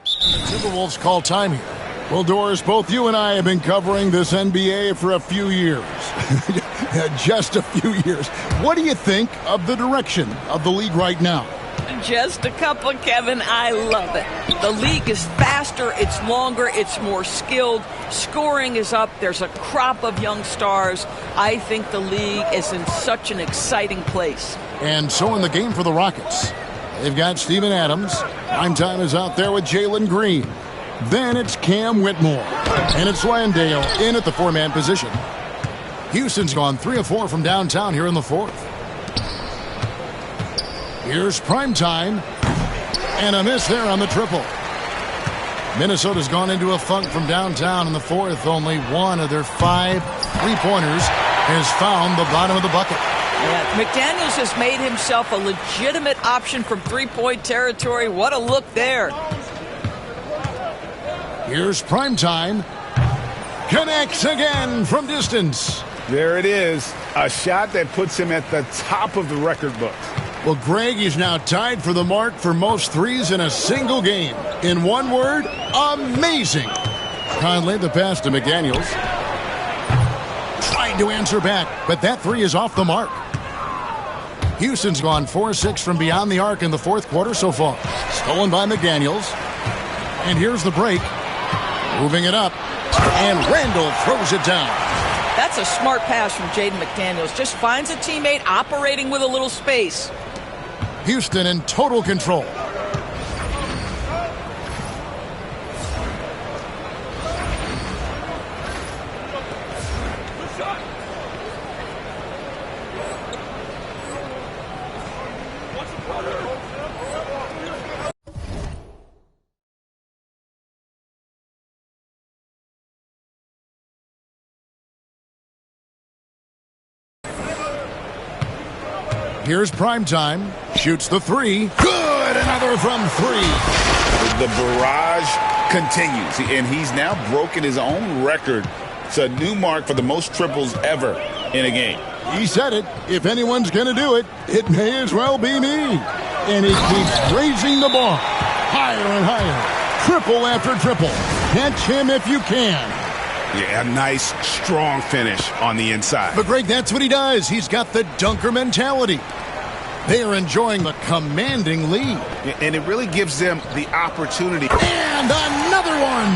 Timberwolves call time here. Well, Doris, both you and I have been covering this NBA for a few years. Just a few years. What do you think of the direction of the league right now? Just a couple, Kevin. I love it. The league is faster, it's longer, it's more skilled. Scoring is up. There's a crop of young stars. I think the league is in such an exciting place. And so in the game for the Rockets, they've got Steven Adams. Primetime is out there with Jalen Green. Then it's Cam Whitmore. And it's Landale in at the 4-man position. Houston's gone 3 of 4 from downtown here in the 4th. Here's Primetime. And a miss there on the triple. Minnesota's gone into a funk from downtown in the 4th. Only one of their 5 3-pointers has found the bottom of the bucket. Yeah, McDaniels has made himself a legitimate option from 3-point territory. What a look there. Here's Primetime. Connects again from distance. There it is. A shot that puts him at the top of the record books. Well, Greg is now tied for the mark for most 3s in a single game. In one word, amazing. Conley, the pass to McDaniels. Tried to answer back, but that 3 is off the mark. Houston's gone 4-6 from beyond the arc in the 4th quarter so far. Stolen by McDaniels. And here's the break. Moving it up. And Randall throws it down. That's a smart pass from Jaden McDaniels. Just finds a teammate operating with a little space. Houston in total control. Here's Primetime. Shoots the 3. Good! Another from 3. The barrage continues, and he's now broken his own record. It's a new mark for the most triples ever in a game. He said it. If anyone's going to do it, it may as well be me. And he keeps raising the bar. Higher and higher. Triple after triple. Catch him if you can. Yeah, a nice, strong finish on the inside. But, Greg, that's what he does. He's got the dunker mentality. They are enjoying the commanding lead. And it really gives them the opportunity. And another one.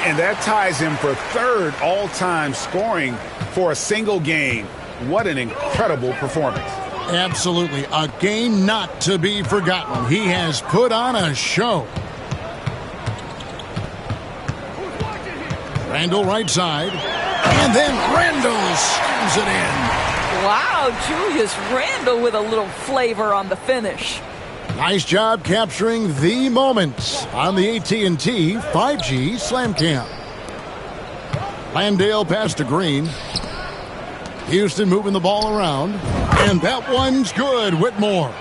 And that ties him for 3rd all-time scoring for a single game. What an incredible performance. Absolutely. A game not to be forgotten. He has put on a show. Randall right side. And then Randall slams it in. Wow, Julius Randall with a little flavor on the finish. Nice job capturing the moments on the AT&T 5G Slam Cam. Landale pass to Green. Houston moving the ball around. And that one's good, Whitmore.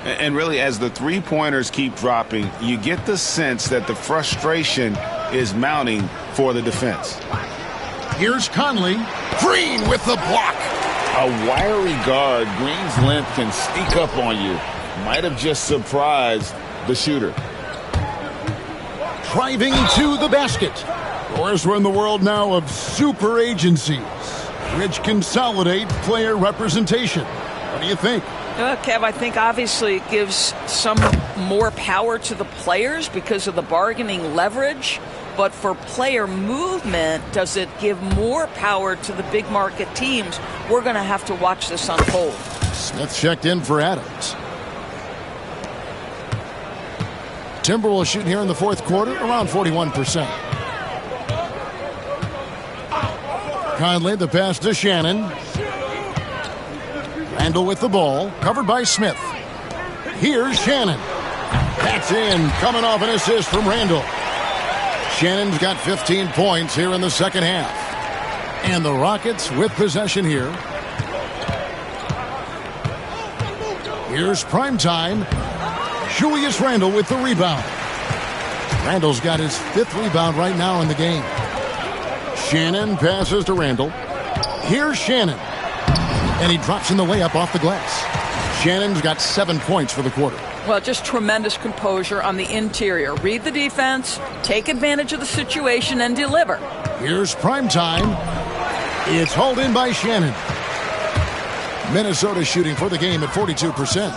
And really, as the three-pointers keep dropping, you get the sense that the frustration is mounting for the defense. Here's Conley. Green with the block. A wiry guard, Green's length can sneak up on you. Might have just surprised the shooter. Driving to the basket. Of course, we're in the world now of super agencies, which consolidate player representation. What do you think? Kev, I think obviously it gives some more power to the players because of the bargaining leverage. But for player movement, does it give more power to the big market teams? We're going to have to watch this unfold. Smith checked in for Adams. Timberwolves shooting here in the fourth quarter around 41%. Conley, the pass to Shannon. Randall with the ball, covered by Smith. Here's Shannon. That's in, coming off an assist from Randall. Shannon's got 15 points here in the second half. And the Rockets with possession here. Here's primetime. Julius Randle with the rebound. Randall's got his 5th rebound right now in the game. Shannon passes to Randall. Here's Shannon. And he drops in the layup off the glass. Shannon's got 7 points for the quarter. Well, just tremendous composure on the interior. Read the defense, take advantage of the situation, and deliver. Here's primetime. It's hauled in by Shannon. Minnesota shooting for the game at 42%.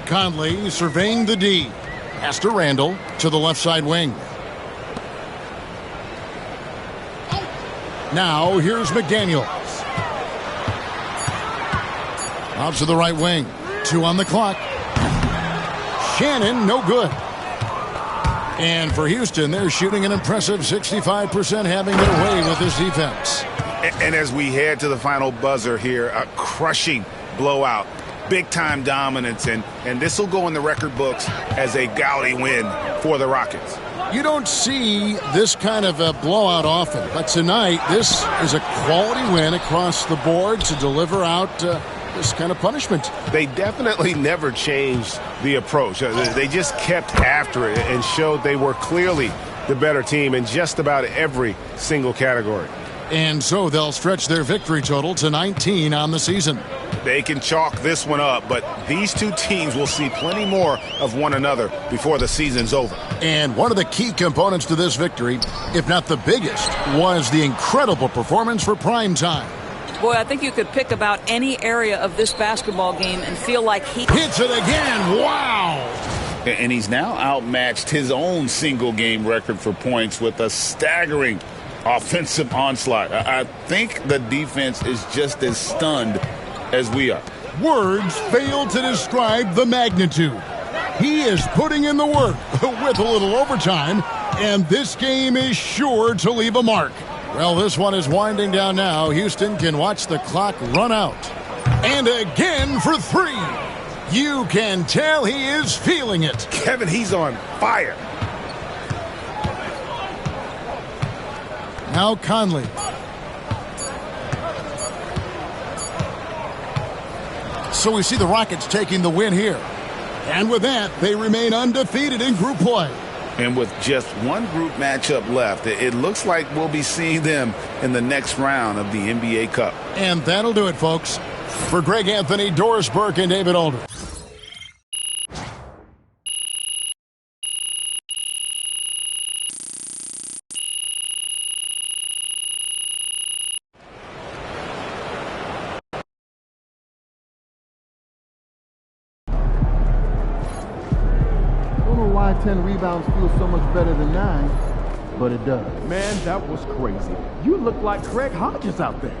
Conley surveying the D. Pass to Randall to the left side wing. Now here's McDaniels. Out to the right wing. 2 on the clock. Shannon, no good. And for Houston, they're shooting an impressive 65%, having their way with this defense. And as we head to the final buzzer here, a crushing blowout. Big-time dominance, and this will go in the record books as a gaudy win for the Rockets. You don't see this kind of a blowout often, but tonight this is a quality win across the board to deliver out this kind of punishment. They definitely never changed the approach. They just kept after it and showed they were clearly the better team in just about every single category. And so they'll stretch their victory total to 19 on the season. They can chalk this one up, but these two teams will see plenty more of one another before the season's over. And one of the key components to this victory, if not the biggest, was the incredible performance for primetime. Boy, I think you could pick about any area of this basketball game and feel like he hits it again. Wow! And he's now outmatched his own single-game record for points with a staggering offensive onslaught. I think the defense is just as stunned as we are. Words fail to describe the magnitude. He is putting in the work with a little overtime, and this game is sure to leave a mark. Well, this one is winding down now. Houston can watch the clock run out. And again for 3. You can tell he is feeling it. Kevin, he's on fire. Now Conley. So we see the Rockets taking the win here. And with that, they remain undefeated in group play. And with just one group matchup left, it looks like we'll be seeing them in the next round of the NBA Cup. And that'll do it, folks. For Greg Anthony, Doris Burke, and David Aldridge. I don't know why 10 rebounds feels so much better than 9, but it does. Man, that was crazy. You look like Craig Hodges out there.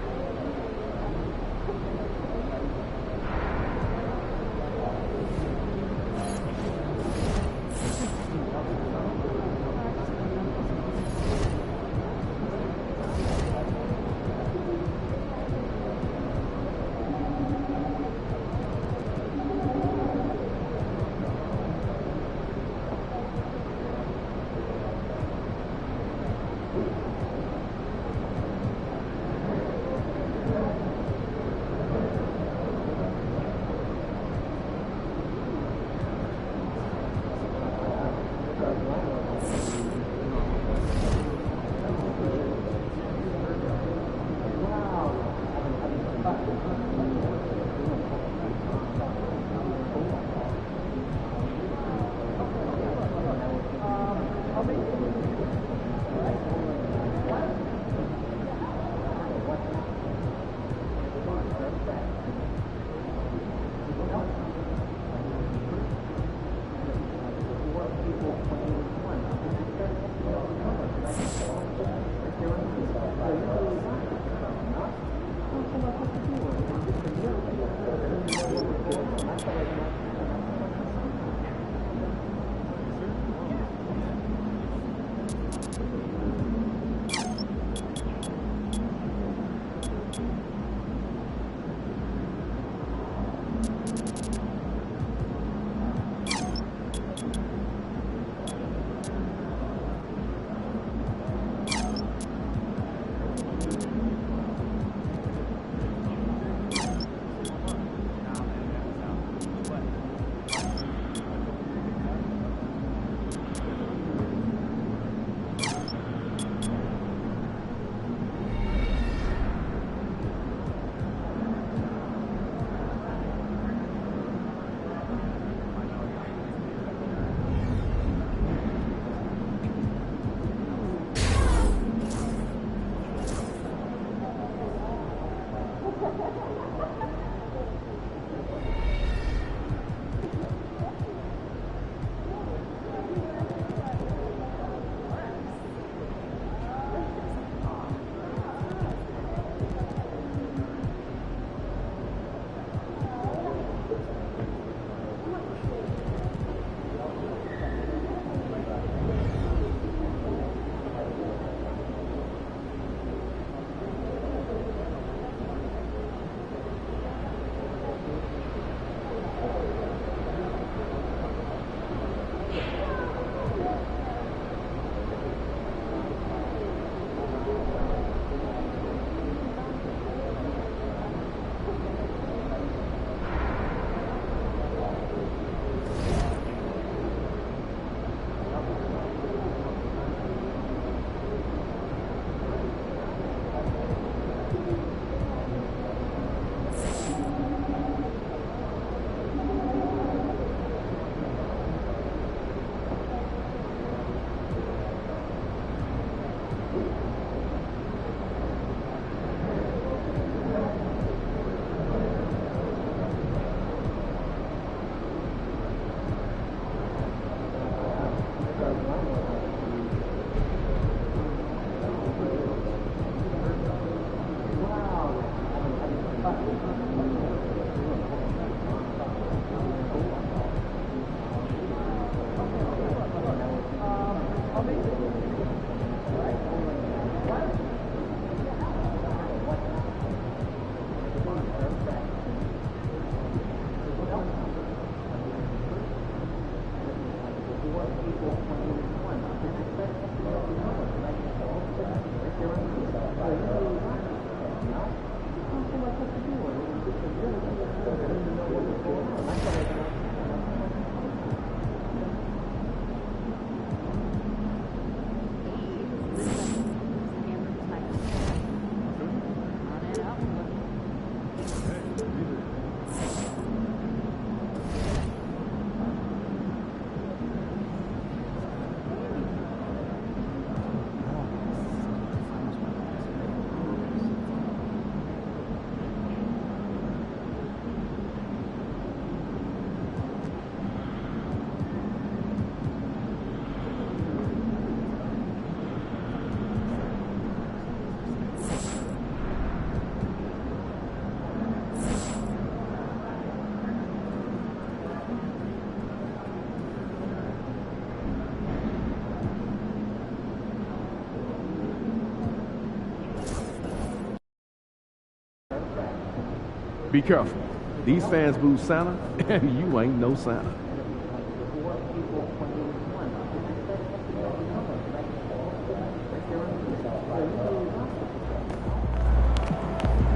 Be careful. These fans boo Santa, and you ain't no Santa.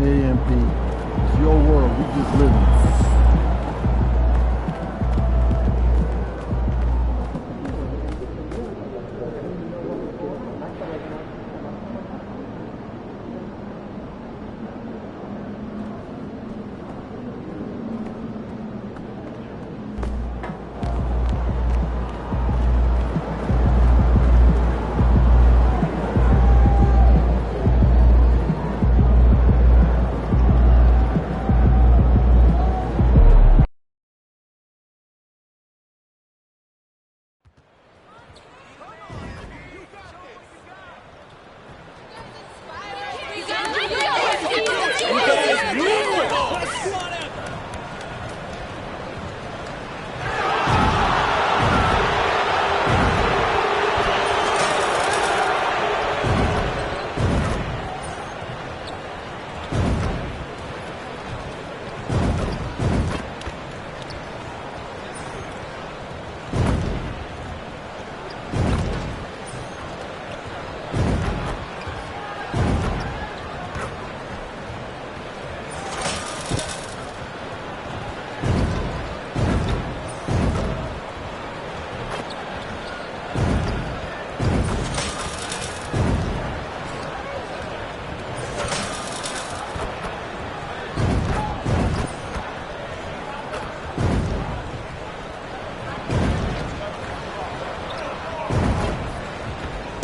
AMP, it's your world. We just live in it.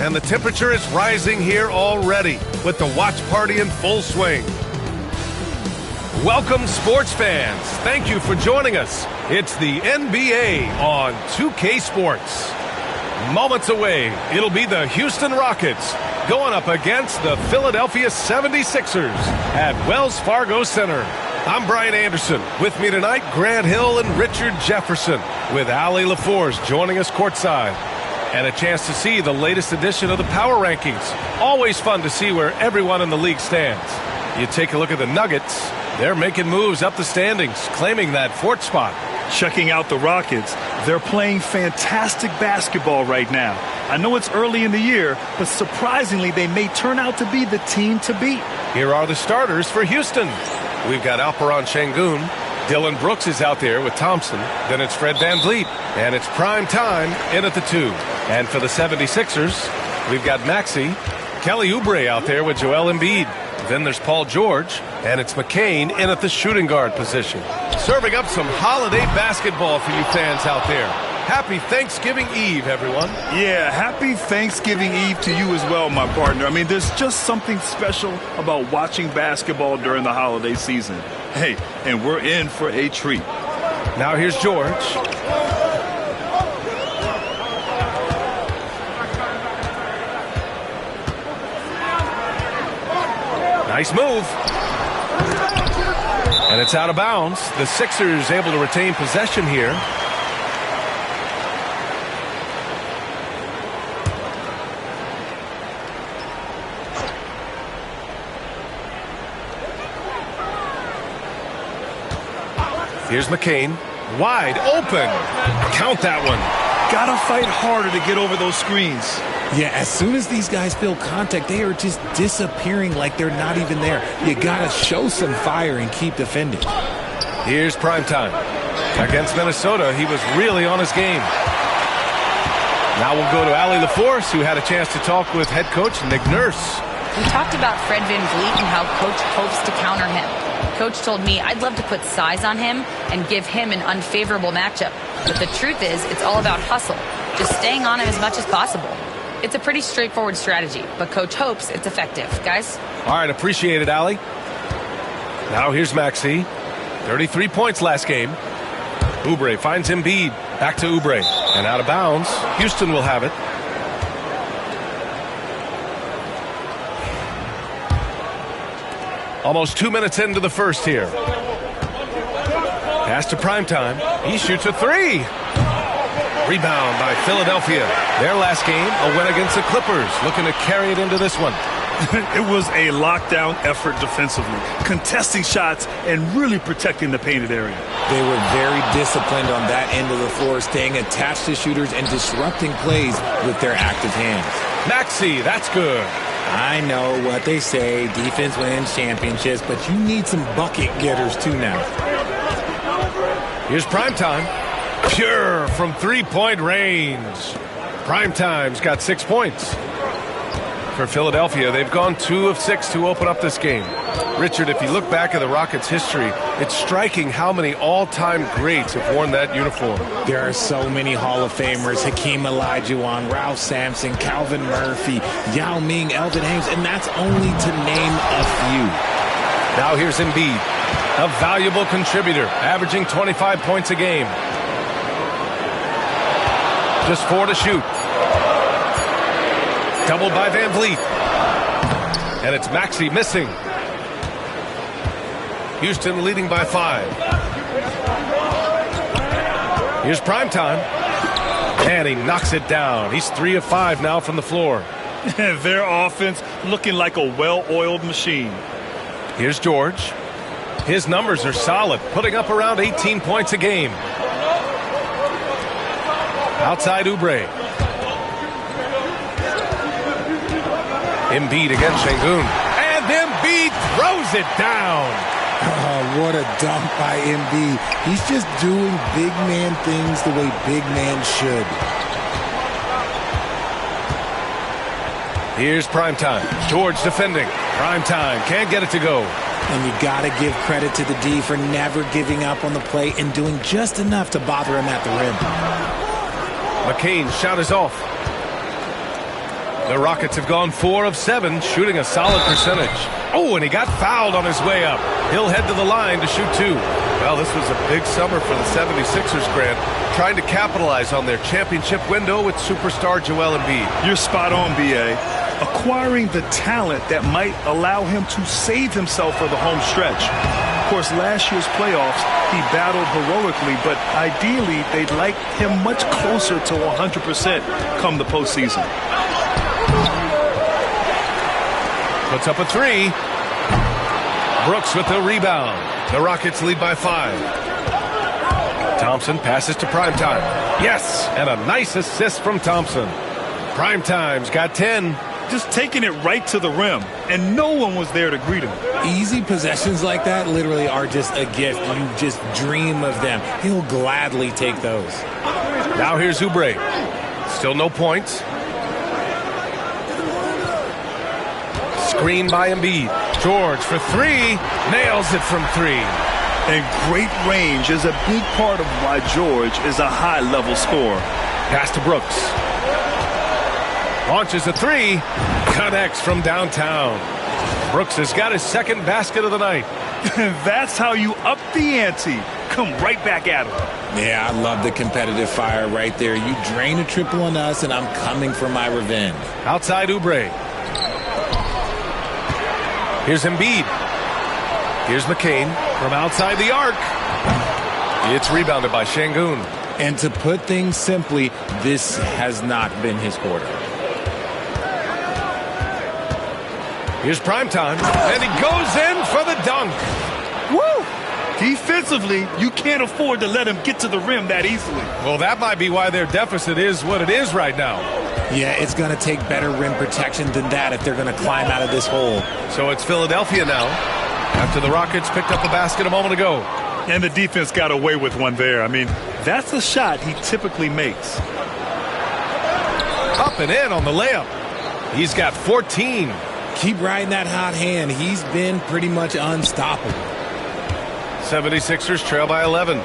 And the temperature is rising here already with the watch party in full swing. Welcome, sports fans. Thank you for joining us. It's the NBA on 2K Sports. Moments away, it'll be the Houston Rockets going up against the Philadelphia 76ers at Wells Fargo Center. I'm Brian Anderson. With me tonight, Grant Hill and Richard Jefferson, with Allie LaForce joining us courtside. And a chance to see the latest edition of the Power Rankings. Always fun to see where everyone in the league stands. You take a look at the Nuggets. They're making moves up the standings, claiming that fourth spot. Checking out the Rockets. They're playing fantastic basketball right now. I know it's early in the year, but surprisingly, they may turn out to be the team to beat. Here are the starters for Houston. We've got Alperen Şengün. Dylan Brooks is out there with Thompson. Then it's Fred VanVleet. And it's prime time in at the 2. And for the 76ers, we've got Maxey. Kelly Oubre out there with Joel Embiid. Then there's Paul George. And it's McCain in at the shooting guard position. Serving up some holiday basketball for you fans out there. Happy Thanksgiving Eve, everyone. Yeah, happy Thanksgiving Eve to you as well, my partner. I mean, there's just something special about watching basketball during the holiday season. Hey, and we're in for a treat. Now here's George. Nice move. And it's out of bounds. The Sixers able to retain possession here. Here's McCain. Wide open. Count that one. Gotta fight harder to get over those screens. Yeah, as soon as these guys feel contact, they are just disappearing like they're not even there. You gotta show some fire and keep defending. Here's primetime. Against Minnesota, he was really on his game. Now we'll go to Allie LaForce, who had a chance to talk with head coach Nick Nurse. We talked about Fred VanVleet and how Coach hopes to counter him. Coach told me I'd love to put size on him and give him an unfavorable matchup. But the truth is, it's all about hustle. Just staying on him as much as possible. It's a pretty straightforward strategy, but Coach hopes it's effective. Guys? All right, appreciate it, Allie. Now here's Maxey. 33 points last game. Oubre finds Embiid. Back to Oubre. And out of bounds. Houston will have it. Almost 2 minutes into the first here. Pass to primetime. He shoots a 3. Rebound by Philadelphia. Their last game, a win against the Clippers. Looking to carry it into this one. It was a lockdown effort defensively. Contesting shots and really protecting the painted area. They were very disciplined on that end of the floor, staying attached to shooters and disrupting plays with their active hands. Maxey, that's good. I know what they say, defense wins championships, but you need some bucket getters too now. Here's primetime. Pure from three-point range. Primetime's got 6 points. For Philadelphia, they've gone 2 of 6 to open up this game. Richard, if you look back at the Rockets' history, it's striking how many all-time greats have worn that uniform. There are so many Hall of Famers. Hakeem Olajuwon, Ralph Sampson, Calvin Murphy, Yao Ming, Elvin Hayes, and that's only to name a few. Now here's Embiid, a valuable contributor, averaging 25 points a game. Just 4 to shoot. Doubled by VanVleet. And it's Maxey missing. Houston leading by 5. Here's primetime. And he knocks it down. He's 3 of 5 now from the floor. Their offense looking like a well-oiled machine. Here's George. His numbers are solid, putting up around 18 points a game. Outside Oubre. Embiid against Şengün. And Embiid throws it down. Oh, what a dunk by Embiid. He's just doing big man things the way big man should. Here's primetime. George defending. Primetime can't get it to go. And you got to give credit to the D for never giving up on the play and doing just enough to bother him at the rim. McCain's shot is off. The Rockets have gone 4 of 7, shooting a solid percentage. Oh, and he got fouled on his way up. He'll head to the line to shoot 2. Well, this was a big summer for the 76ers, Grant, trying to capitalize on their championship window with superstar Joel Embiid. You're spot on, B.A. Acquiring the talent that might allow him to save himself for the home stretch. Of course, last year's playoffs, he battled heroically, but ideally, they'd like him much closer to 100% come the postseason. Puts up a 3. Brooks with the rebound. The Rockets lead by 5. Thompson passes to Primetime. Yes, and a nice assist from Thompson. Primetime's got 10. Just taking it right to the rim, and no one was there to greet him. Easy possessions like that literally are just a gift. You just dream of them. He'll gladly take those. Now here's Oubre. Still no points. Screen by Embiid. George for 3. Nails it from 3. And great range is a big part of why George is a high-level scorer. Pass to Brooks. Launches a 3. Connects from downtown. Brooks has got his second basket of the night. That's how you up the ante. Come right back at him. Yeah, I love the competitive fire right there. You drain a triple on us, and I'm coming for my revenge. Outside Oubre. Here's Embiid. Here's McCain from outside the arc. It's rebounded by Şengün. And to put things simply, this has not been his quarter. Here's Primetime, and he goes in for the dunk. Woo! Defensively, you can't afford to let him get to the rim that easily. Well, that might be why their deficit is what it is right now. Yeah, it's going to take better rim protection than that if they're going to climb out of this hole. So it's Philadelphia now, after the Rockets picked up the basket a moment ago. And the defense got away with one there. I mean, that's a shot he typically makes. Up and in on the layup. He's got 14. Keep riding that hot hand. He's been pretty much unstoppable. 76ers trail by 11.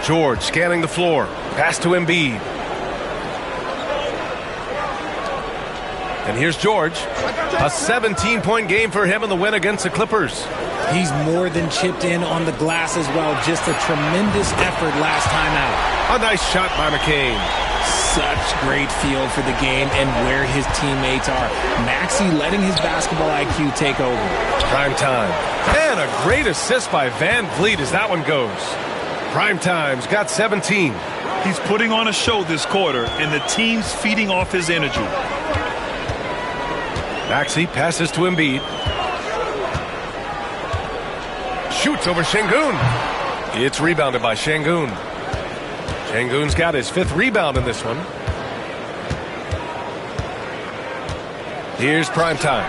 George scanning the floor. Pass to Embiid. And here's George. A 17-point game for him in the win against the Clippers. He's more than chipped in on the glass as well. Just a tremendous effort last time out. A nice shot by McCain. Such great feel for the game and where his teammates are. Maxey letting his basketball IQ take over. Primetime. And a great assist by Van Vliet as that one goes. Primetime's got 17. He's putting on a show this quarter, and the team's feeding off his energy. Maxey passes to Embiid. Shoots over Şengün. It's rebounded by Şengün. Şengün's got his 5th rebound in this one. Here's Primetime.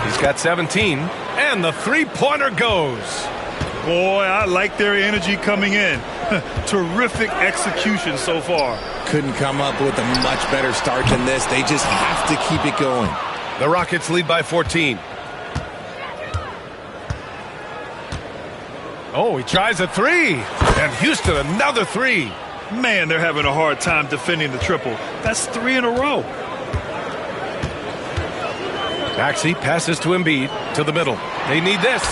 He's got 17, and the three-pointer goes. Boy, I like their energy coming in. Terrific execution so far. Couldn't come up with a much better start than this. They just have to keep it going. The Rockets lead by 14. Oh, he tries a 3. And Houston another 3. Man, they're having a hard time defending the triple. That's 3 in a row. Maxey passes to Embiid to the middle. They need this.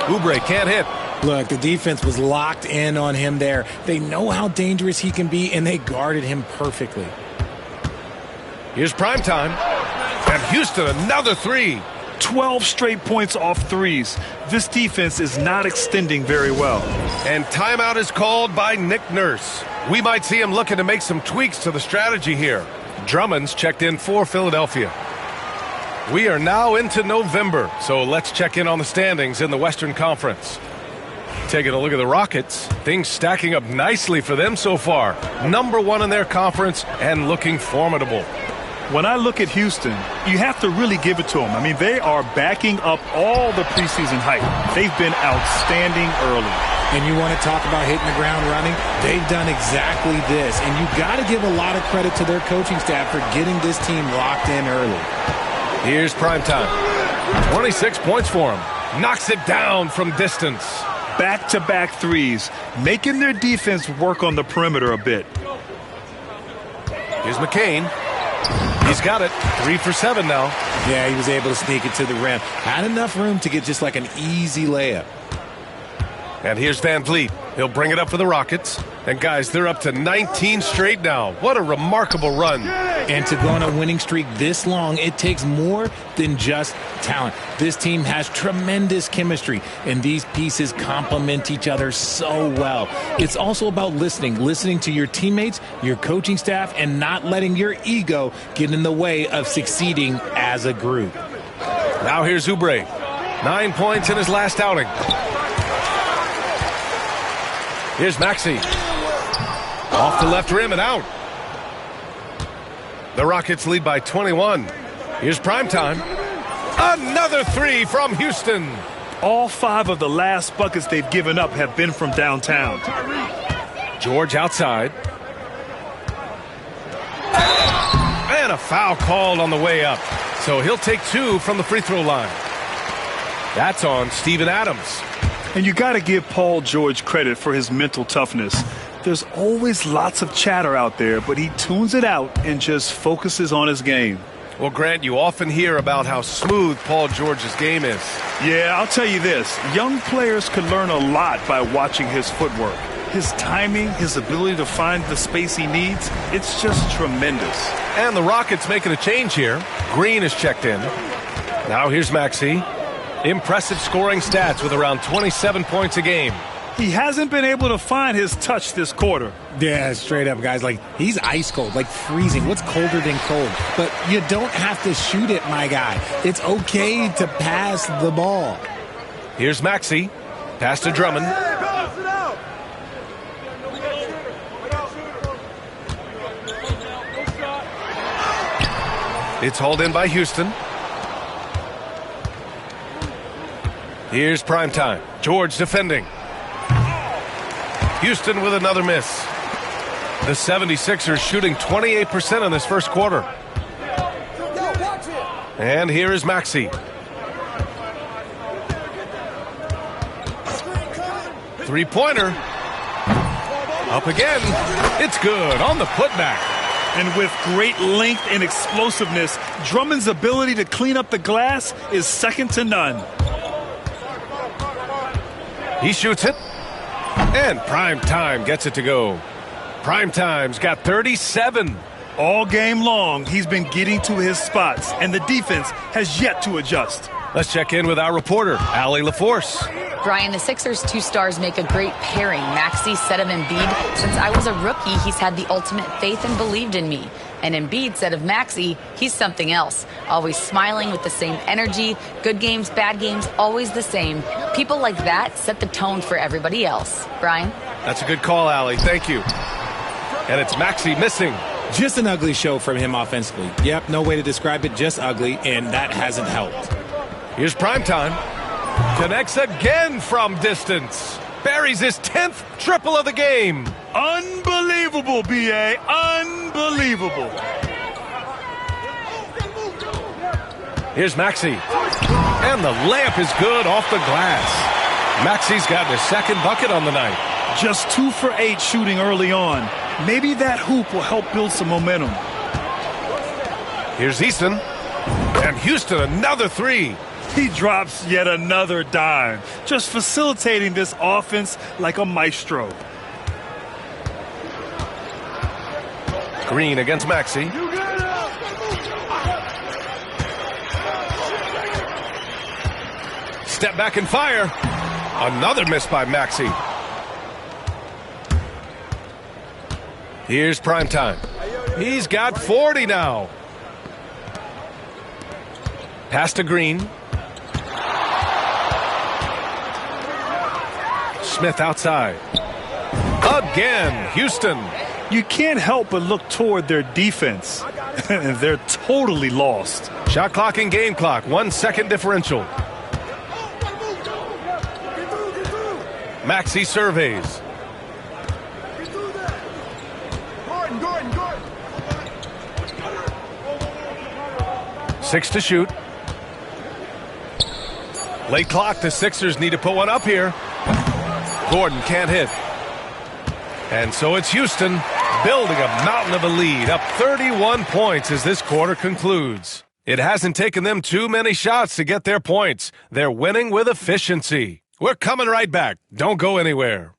Oubre can't hit. Look, the defense was locked in on him there. They know how dangerous he can be, and they guarded him perfectly. Here's Primetime. And Houston another 3. 12 straight points off threes. This defense is not extending very well. And timeout is called by Nick Nurse. We might see him looking to make some tweaks to the strategy here. Drummond's checked in for Philadelphia. We are now into November, so let's check in on the standings in the Western Conference. Taking a look at the Rockets, things stacking up nicely for them so far. #1 in their conference and looking formidable. When I look at Houston, you have to really give it to them. I mean, they are backing up all the preseason hype. They've been outstanding early. And you want to talk about hitting the ground running? They've done exactly this. And you got to give a lot of credit to their coaching staff for getting this team locked in early. Here's Primetime. 26 points for him. Knocks it down from distance. Back-to-back threes, making their defense work on the perimeter a bit. Here's McCain. He's got it. 3 for 7 now. Yeah, he was able to sneak it to the rim. Had enough room to get just like an easy layup. And here's Van Vliet. He'll bring it up for the Rockets. And guys, they're up to 19 straight now. What a remarkable run. And to go on a winning streak this long, it takes more than just talent. This team has tremendous chemistry, and these pieces complement each other so well. It's also about listening to your teammates, your coaching staff, and not letting your ego get in the way of succeeding as a group. Now here's Oubre. 9 points in his last outing. Here's Maxey. Off the left rim and out. The Rockets lead by 21. Here's Primetime. Another 3 from Houston. All 5 of the last buckets they've given up have been from downtown. George outside. And a foul called on the way up. So he'll take 2 from the free throw line. That's on Steven Adams. And you got to give Paul George credit for his mental toughness. There's always lots of chatter out there, but he tunes it out and just focuses on his game. Well, Grant, you often hear about how smooth Paul George's game is. Yeah, I'll tell you this. Young players can learn a lot by watching his footwork. His timing, his ability to find the space he needs, it's just tremendous. And the Rockets making a change here. Green is checked in. Now here's Maxey. Impressive scoring stats with around 27 points a game. He hasn't been able to find his touch this quarter. Yeah, straight up, guys. Like, he's ice cold, like freezing. What's colder than cold? But you don't have to shoot it, my guy. It's okay to pass the ball. Here's Maxey. Pass to Drummond. It's hauled in by Houston. Here's Primetime. George defending. Houston with another miss. The 76ers shooting 28% in this first quarter. And here is Maxey. Three-pointer. Up again. It's good on the putback. And with great length and explosiveness, Drummond's ability to clean up the glass is second to none. He shoots it. And Primetime gets it to go. Primetime's got 37. All game long, he's been getting to his spots, and the defense has yet to adjust. Let's check in with our reporter, Allie LaForce. Brian, the Sixers' 2 stars make a great pairing. Maxey, said of Embiid, since I was a rookie, he's had the ultimate faith and believed in me. And Embiid said of Maxey, he's something else. Always smiling with the same energy. Good games, bad games, always the same. People like that set the tone for everybody else. Brian? That's a good call, Allie. Thank you. And it's Maxey missing. Just an ugly show from him offensively. Yep, no way to describe it, just ugly, and that hasn't helped. Here's Primetime. Connects again from distance. Buries his 10th triple of the game. Unbelievable, B.A. Unbelievable. Here's Maxey. And the layup is good off the glass. Maxey's got his second bucket on the night. Just 2 for 8 shooting early on. Maybe that hoop will help build some momentum. Here's Easton. And Houston, another 3. He drops yet another dime, just facilitating this offense like a maestro. Green against Maxey. Step back and fire. Another miss by Maxey. Here's Primetime. He's got 40 now. Pass to Green. Smith outside. Again, Houston. You can't help but look toward their defense. They're totally lost. Shot clock and game clock. 1 second differential. Maxey surveys. Six to shoot. Late clock. The Sixers need to put one up here. Gordon can't hit. And so it's Houston building a mountain of a lead, up 31 points as this quarter concludes. It hasn't taken them too many shots to get their points. They're winning with efficiency. We're coming right back. Don't go anywhere.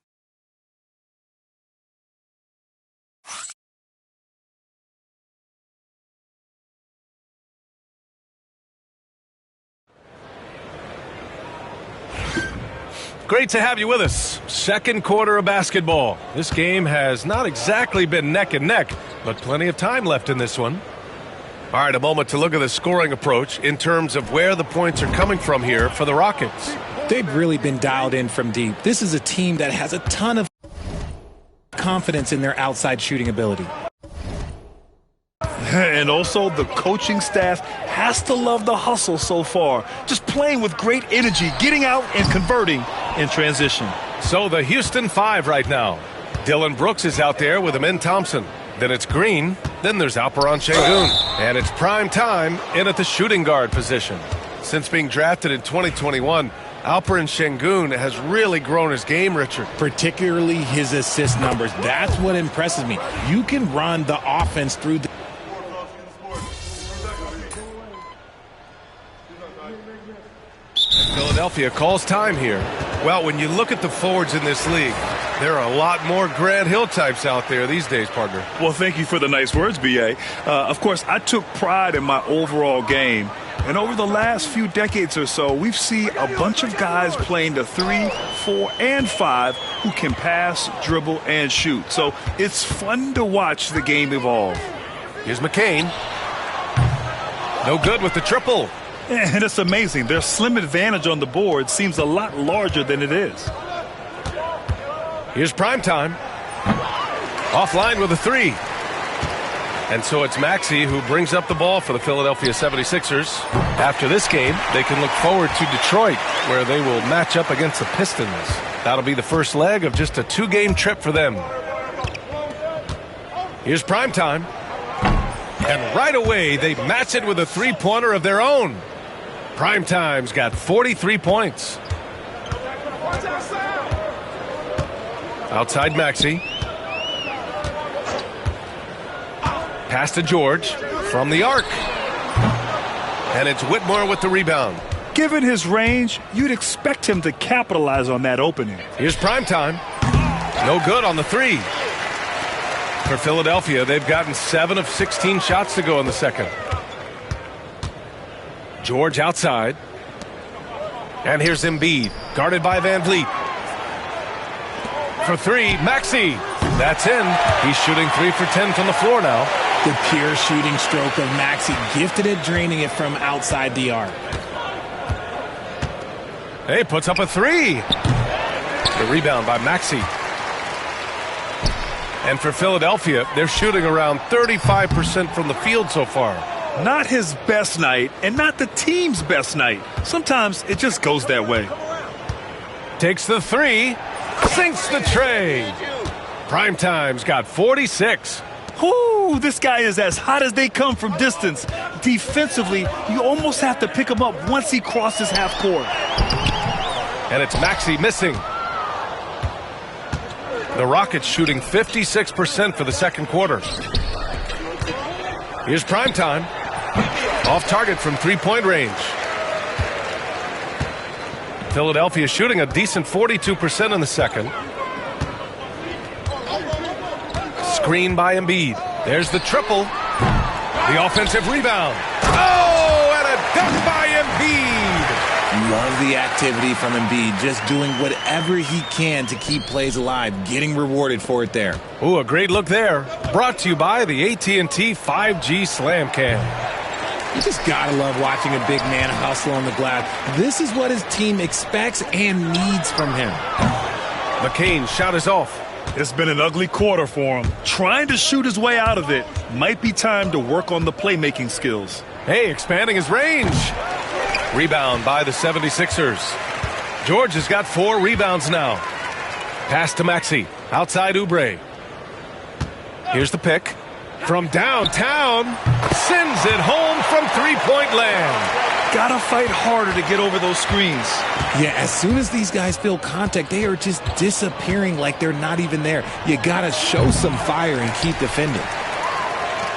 Great to have you with us. Second quarter of basketball. This game has not exactly been neck and neck, but plenty of time left in this one. All right, a moment to look at the scoring approach in terms of where the points are coming from here for the Rockets. They've really been dialed in from deep. This is a team that has a ton of confidence in their outside shooting ability. And also the coaching staff has to love the hustle so far. Just playing with great energy, getting out and converting in transition. So the Houston 5 right now. Dylan Brooks is out there with Amin Thompson. Then it's Green. Then there's Alperen Sengun. And it's prime time in at the shooting guard position. Since being drafted in 2021, Alperen Sengun has really grown his game, Richard. Particularly his assist numbers. That's what impresses me. You can run the offense through the... Philadelphia calls time here. Well, when you look at the forwards in this league, there are a lot more Grant Hill types out there these days, partner. Well, thank you for the nice words, B.A. Of course, I took pride in my overall game. And over the last few decades or so, we've seen a bunch of guys playing the 3, 4, and 5 who can pass, dribble, and shoot. So it's fun to watch the game evolve. Here's McCain. No good with the triple. And it's amazing. Their slim advantage on the board seems a lot larger than it is. Here's Primetime. Offline with a 3. And so it's Maxey who brings up the ball for the Philadelphia 76ers. After this game, they can look forward to Detroit, where they will match up against the Pistons. That'll be the first leg of just a 2-game trip for them. Here's Primetime. And right away, they match it with a 3-pointer of their own. Primetime's got 43 points. Outside Maxey. Pass to George from the arc. And it's Whitmore with the rebound. Given his range, you'd expect him to capitalize on that opening. Here's Primetime. No good on the 3. For Philadelphia, they've gotten 7 of 16 shots to go in the second. George outside. And here's Embiid, guarded by Van Vliet. For 3, Maxey. That's in. He's shooting 3 for 10 from the floor now. The pure shooting stroke of Maxey, gifted at draining it from outside the arc. Hey, puts up a 3. The rebound by Maxey. And for Philadelphia, they're shooting around 35% from the field so far. Not his best night, and not the team's best night. Sometimes it just goes that way. Takes the 3, sinks the tray. Primetime's got 46. Whoo, this guy is as hot as they come from distance. Defensively, you almost have to pick him up once he crosses half court. And it's Maxey missing. The Rockets shooting 56% for the second quarter. Here's Primetime. Off target from 3-point range. Philadelphia shooting a decent 42% in the second. Screen by Embiid. There's the triple. The offensive rebound. Oh, and a dunk by Embiid. Love the activity from Embiid, just doing whatever he can to keep plays alive, getting rewarded for it there. Ooh, a great look there. Brought to you by the AT&T 5G Slam Cam. You just gotta love watching a big man hustle on the glass. This is what his team expects and needs from him. McCain shot is off. It's been an ugly quarter for him. Trying to shoot his way out of it. Might be time to work on the playmaking skills. Hey, expanding his range. Rebound by the 76ers. George has got 4 rebounds now. Pass to Maxey. Outside Oubre. Here's the pick. From downtown. Sends it home from 3-point land. Gotta fight harder to get over those screens. Yeah, as soon as these guys feel contact, they are just disappearing like they're not even there. You gotta show some fire and keep defending.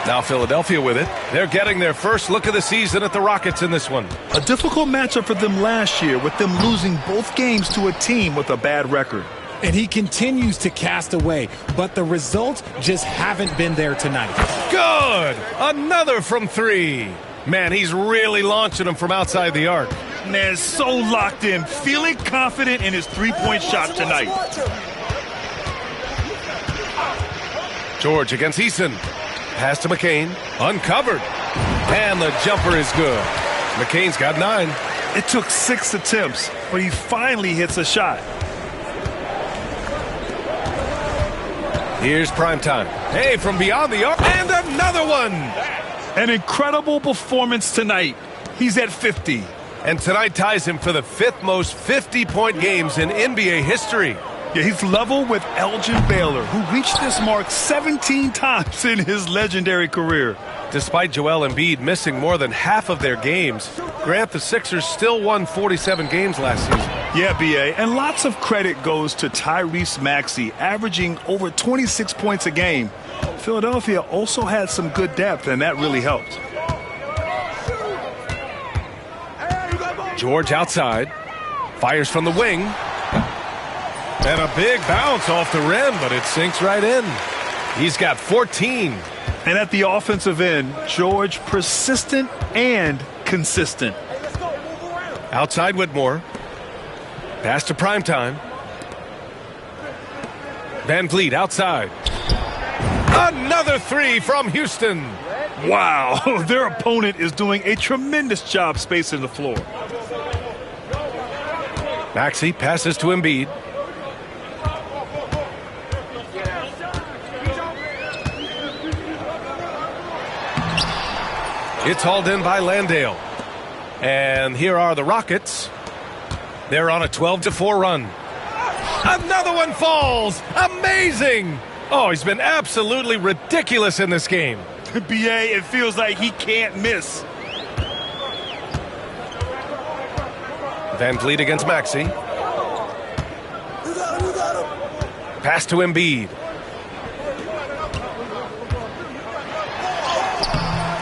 Now Philadelphia with it. They're getting their first look of the season at the Rockets in this one. A difficult matchup for them last year, with them losing both games to a team with a bad record. And he continues to cast away, but the results just haven't been there tonight. Good! Another from three. Man, he's really launching them from outside the arc. Man, so locked in, feeling confident in his three-point shot tonight. George against Eason. Pass to McCain. Uncovered. And the jumper is good. McCain's got 9. It took 6 attempts, but he finally hits a shot. Here's Primetime. Hey, from beyond the arc. And another one. An incredible performance tonight. He's at 50. And tonight ties him for the 5th most 50-point games in NBA history. Yeah, he's level with Elgin Baylor, who reached this mark 17 times in his legendary career. Despite Joel Embiid missing more than half of their games, Grant, the Sixers still won 47 games last season. Yeah, B.A., and lots of credit goes to Tyrese Maxey, averaging over 26 points a game. Philadelphia also had some good depth, and that really helped. George outside. Fires from the wing. And a big bounce off the rim, but it sinks right in. He's got 14. And at the offensive end, George persistent and consistent. Outside Whitmore. Pass to Primetime. Van Vliet outside. Another three from Houston. Wow, their opponent is doing a tremendous job spacing the floor. Maxey passes to Embiid. It's hauled in by Landale. And here are the Rockets. They're on a 12-4 run. Another one falls. Amazing. Oh, he's been absolutely ridiculous in this game. B.A., it feels like he can't miss. Van Vliet against Maxey. Pass to Embiid.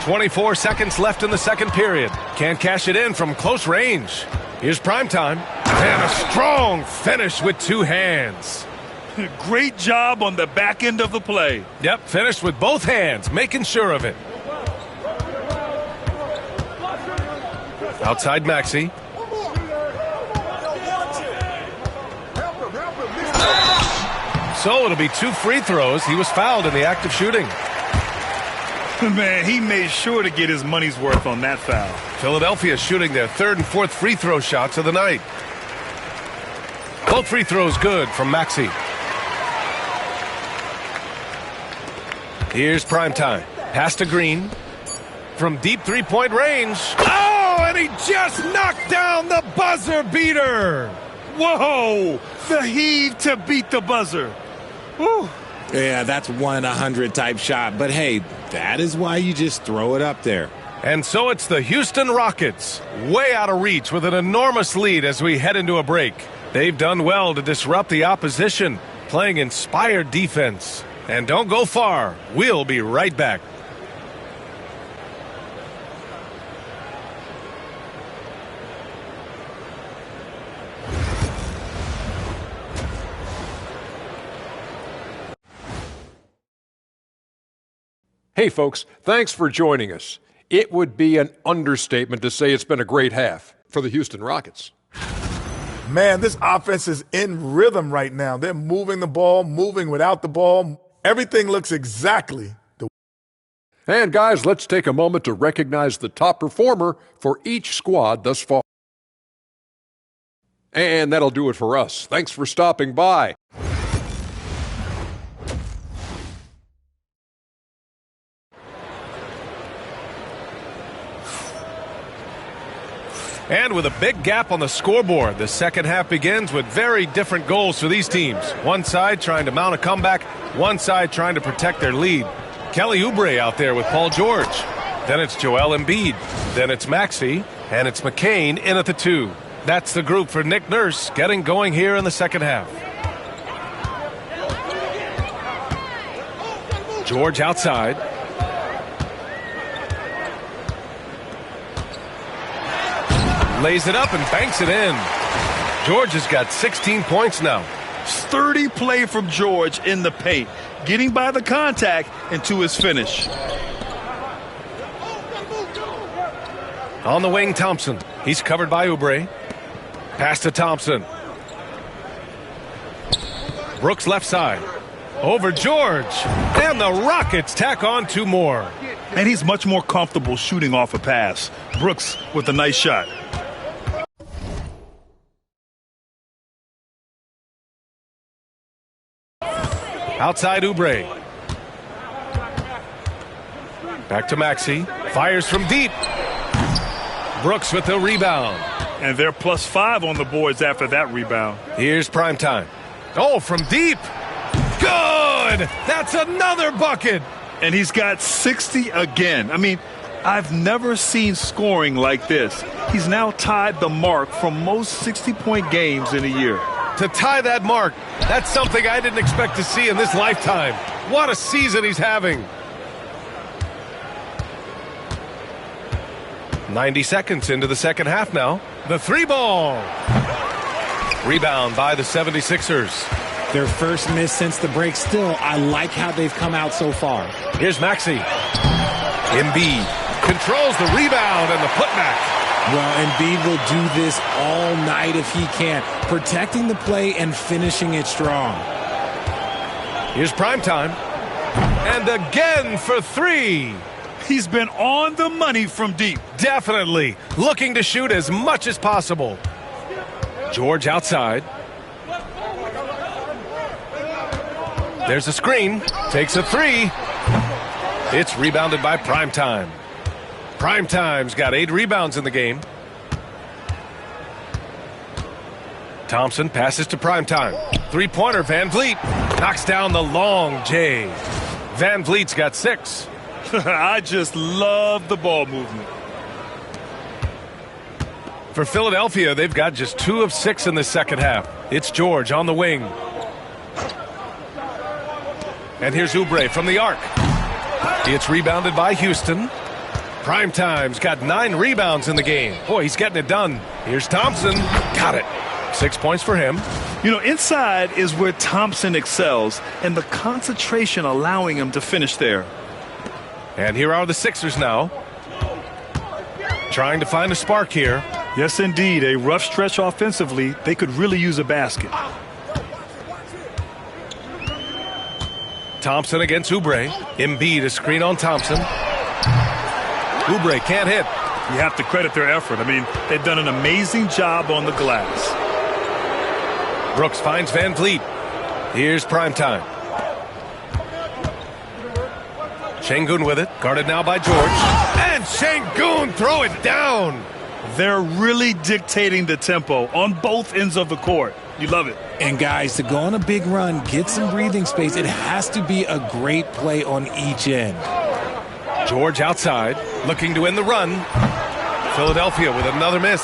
24 seconds left in the second period. Can't cash it in from close range. Here's Primetime. And a strong finish with 2 hands. Great job on the back end of the play. Yep, finished with both hands, making sure of it. Outside Maxey. So it'll be 2 free throws. He was fouled in the act of shooting. Man, he made sure to get his money's worth on that foul. Philadelphia shooting their 3rd and 4th free throw shots of the night. Both free throws good from Maxey. Here's Primetime. Pass to Green. From deep three-point range. Oh, and he just knocked down the buzzer beater. Whoa! The heave to beat the buzzer. Woo. Yeah, that's 1 in 100 type shot. But hey, that is why you just throw it up there. And so it's the Houston Rockets, way out of reach with an enormous lead as we head into a break. They've done well to disrupt the opposition, playing inspired defense. And don't go far. We'll be right back. Hey, folks, thanks for joining us. It would be an understatement to say it's been a great half for the Houston Rockets. Man, this offense is in rhythm right now. They're moving the ball, moving without the ball. Everything looks exactly the way. And, guys, let's take a moment to recognize the top performer for each squad thus far. And that'll do it for us. Thanks for stopping by. And with a big gap on the scoreboard, the second half begins with very different goals for these teams. One side trying to mount a comeback, one side trying to protect their lead. Kelly Oubre out there with Paul George. Then it's Joel Embiid. Then it's Maxey. And it's McCain in at the 2. That's the group for Nick Nurse getting going here in the second half. George outside. Lays it up and banks it in. George has got 16 points now. Sturdy play from George in the paint, getting by the contact and to his finish. On the wing, Thompson. He's covered by Oubre. Pass to Thompson. Brooks left side. Over George. And the Rockets tack on 2 more. And he's much more comfortable shooting off a pass. Brooks with a nice shot. Outside Oubre. Back to Maxey. Fires from deep. Brooks with the rebound. And they're +5 on the boards after that rebound. Here's Primetime. Oh, from deep. Good! That's another bucket. And he's got 60 again. I mean, I've never seen scoring like this. He's now tied the mark for most 60-point games in a year. To tie that mark, that's something I didn't expect to see in this lifetime. What a season he's having. 90 seconds into the second half now. The 3 ball. Rebound by the 76ers. Their first miss since the break. Still, I like how they've come out so far. Here's Maxey. Embiid controls the rebound and the putback. Well, Embiid will do this all night if he can, protecting the play and finishing it strong. Here's Primetime. And again for 3. He's been on the money from deep. Definitely. Looking to shoot as much as possible. George outside. There's a screen. Takes a 3. It's rebounded by Primetime. Primetime's got 8 rebounds in the game. Thompson passes to Primetime. 3-pointer, Van Vliet. Knocks down the long J. Van Vliet's got 6. I just love the ball movement. For Philadelphia, they've got just 2 of 6 in the second half. It's George on the wing. And here's Oubre from the arc. It's rebounded by Houston. Primetime's got 9 rebounds in the game. Boy, he's getting it done. Here's Thompson. Got it. 6 points for him. You know, inside is where Thompson excels, and the concentration allowing him to finish there. And here are the Sixers now. Trying to find a spark here. Yes, indeed. A rough stretch offensively. They could really use a basket. Thompson against Oubre. Embiid a screen on Thompson. Oubre can't hit. You have to credit their effort. I mean, they've done an amazing job on the glass. Brooks finds Van Vliet. Here's Primetime. Şengün with it. Guarded now by George. And Şengün throw it down. They're really dictating the tempo on both ends of the court. You love it. And guys, to go on a big run, get some breathing space, it has to be a great play on each end. George outside, looking to end the run. Philadelphia with another miss.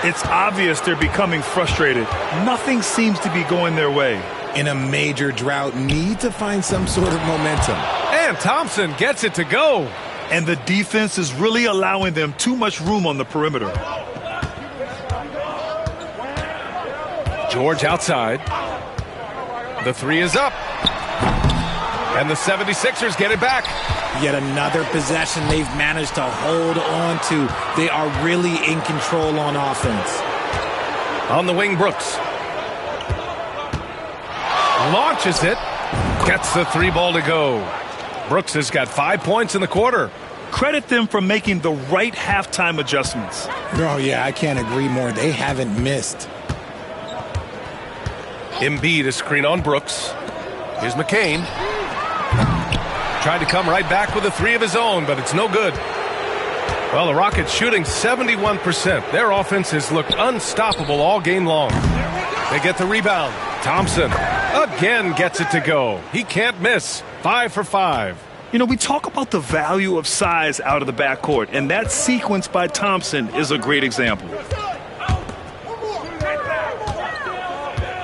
It's obvious they're becoming frustrated. Nothing seems to be going their way. In a major drought, need to find some sort of momentum. And Thompson gets it to go. And the defense is really allowing them too much room on the perimeter. George outside. The 3 is up. And the 76ers get it back. Yet another possession they've managed to hold on to. They are really in control on offense. On the wing, Brooks. Launches it. Gets the 3 ball to go. Brooks has got 5 points in the quarter. Credit them for making the right halftime adjustments. Oh, yeah, I can't agree more. They haven't missed. Embiid a screen on Brooks. Here's McCain. Tried to come right back with a 3 of his own, but it's no good. Well, the Rockets shooting 71%. Their offense has looked unstoppable all game long. They get the rebound. Thompson again gets it to go. He can't miss. 5 for 5. You know, we talk about the value of size out of the backcourt, and that sequence by Thompson is a great example.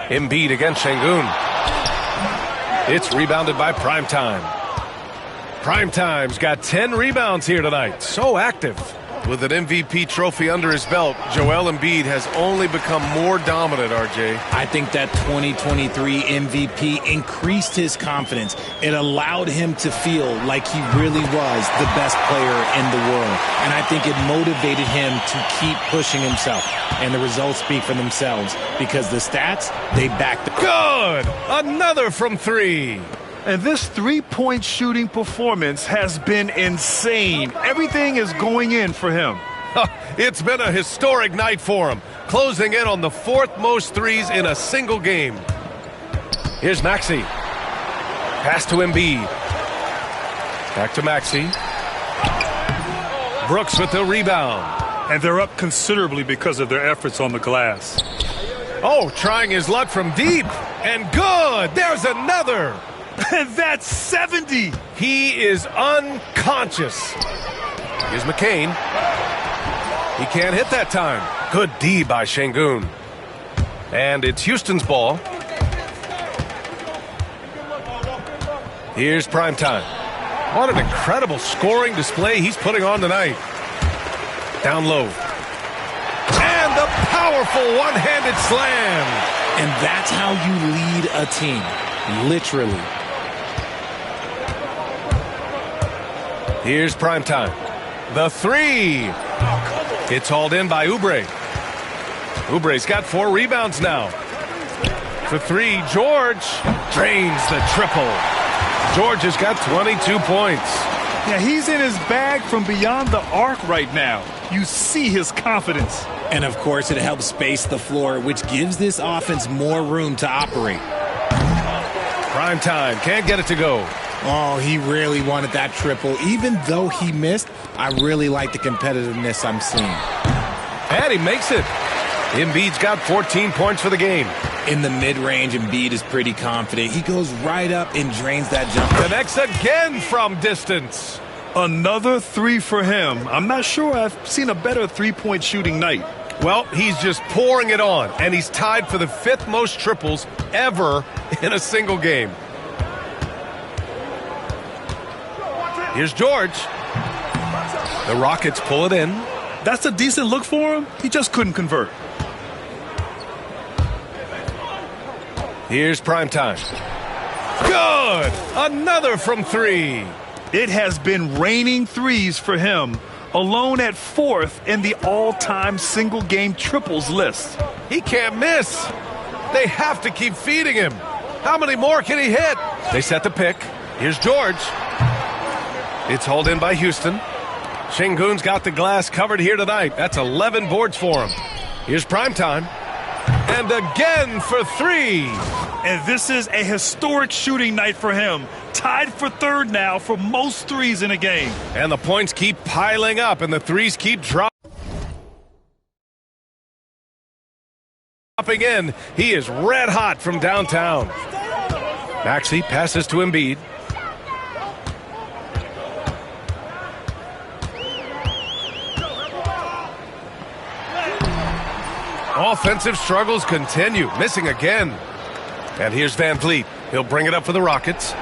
Embiid against Şengün. It's rebounded by Primetime. Primetime's got 10 rebounds here tonight. So active. With an MVP trophy under his belt, Joel Embiid has only become more dominant, RJ. I think that 2023 MVP increased his confidence. It allowed him to feel like he really was the best player in the world. And I think it motivated him to keep pushing himself. And the results speak for themselves because the stats, they back the... Good! Another from three. And this three-point shooting performance has been insane. Everything is going in for him. It's been a historic night for him, closing in on the fourth most threes in a single game. Here's Maxey. Pass to Embiid. Back to Maxey. Brooks with the rebound. And they're up considerably because of their efforts on the glass. Oh, trying his luck from deep. And good! There's another! And that's 70. He is unconscious. Here's McCain. He can't hit that time. Good D by Şengün. And it's Houston's ball. Here's Primetime. What an incredible scoring display he's putting on tonight. Down low. And the powerful one-handed slam. And that's how you lead a team. Literally. Here's Primetime. The three. It's hauled in by Oubre. Oubre's got 4 rebounds now. For three, George drains the triple. George has got 22 points. Yeah, he's in his bag from beyond the arc right now. You see his confidence. And, of course, it helps space the floor, which gives this offense more room to operate. Primetime can't get it to go. Oh, he really wanted that triple. Even though he missed, I really like the competitiveness I'm seeing. And he makes it. Embiid's got 14 points for the game. In the mid-range, Embiid is pretty confident. He goes right up and drains that jumper. Connects again from distance. Another three for him. I'm not sure I've seen a better three-point shooting night. Well, he's just pouring it on, and he's tied for the 5th most triples ever in a single game. Here's George. The Rockets pull it in. That's a decent look for him. He just couldn't convert. Here's Primetime. Good! Another from three. It has been raining threes for him, alone at 4th in the all-time single-game triples list. He can't miss. They have to keep feeding him. How many more can he hit? They set the pick. Here's George. It's hauled in by Houston. Şengün's got the glass covered here tonight. That's 11 boards for him. Here's Primetime. And again for three. And this is a historic shooting night for him. Tied for 3rd now for most threes in a game. And the points keep piling up and the threes keep dropping in. He is red hot from downtown. Maxey passes to Embiid. Offensive struggles continue, missing again. And here's Van Vliet. He'll bring it up for the Rockets.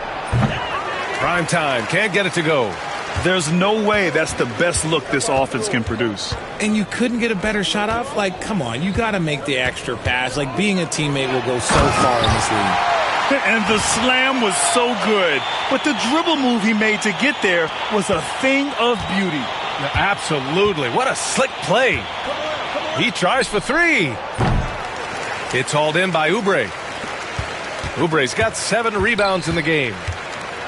Primetime can't get it to go. There's no way that's the best look this offense can produce. And you couldn't get a better shot off? Like, come on, you got to make the extra pass. Like, being a teammate will go so far in this league. And the slam was so good. But the dribble move he made to get there was a thing of beauty. Absolutely. What a slick play. He tries for three. It's hauled in by Oubre. Oubre's got 7 rebounds in the game.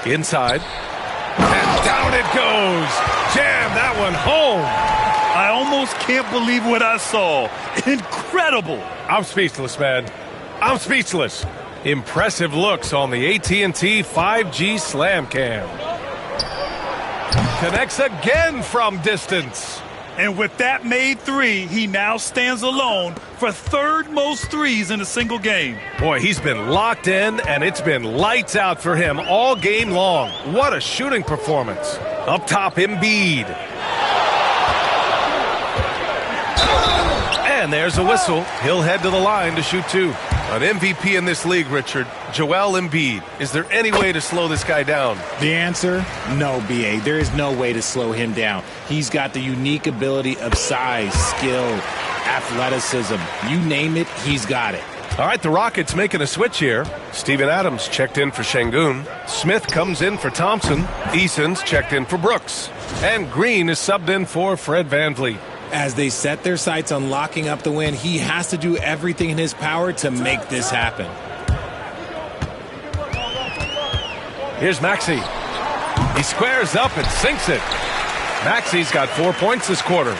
Inside. And down it goes. Jam that one home. I almost can't believe what I saw. Incredible. I'm speechless, man. I'm speechless. Impressive looks on the AT&T 5G Slam Cam. Connects again from distance. And with that made three, he now stands alone for third most threes in a single game. Boy, he's been locked in, and it's been lights out for him all game long. What a shooting performance. Up top, Embiid. And there's a whistle. He'll head to the line to shoot two. An MVP in this league, Richard, Joel Embiid. Is there any way to slow this guy down? The answer? No, B.A. There is no way to slow him down. He's got the unique ability of size, skill, athleticism. You name it, he's got it. All right, the Rockets making a switch here. Steven Adams checked in for Şengün. Smith comes in for Thompson. Eason's checked in for Brooks. And Green is subbed in for Fred VanVleet. As they set their sights on locking up the win, he has to do everything in his power to make this happen. Here's Maxey. He squares up and sinks it. Maxey's got 4 points this quarter.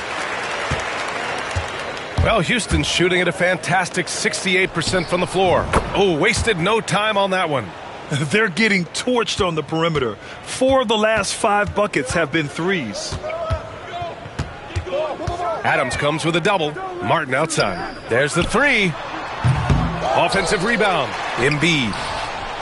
Well, Houston's shooting at a fantastic 68% from the floor. Oh, wasted no time on that one. They're getting torched on the perimeter. 4 of the last 5 buckets have been threes. Adams comes with a double. Martin outside. There's the three. Offensive rebound. Embiid.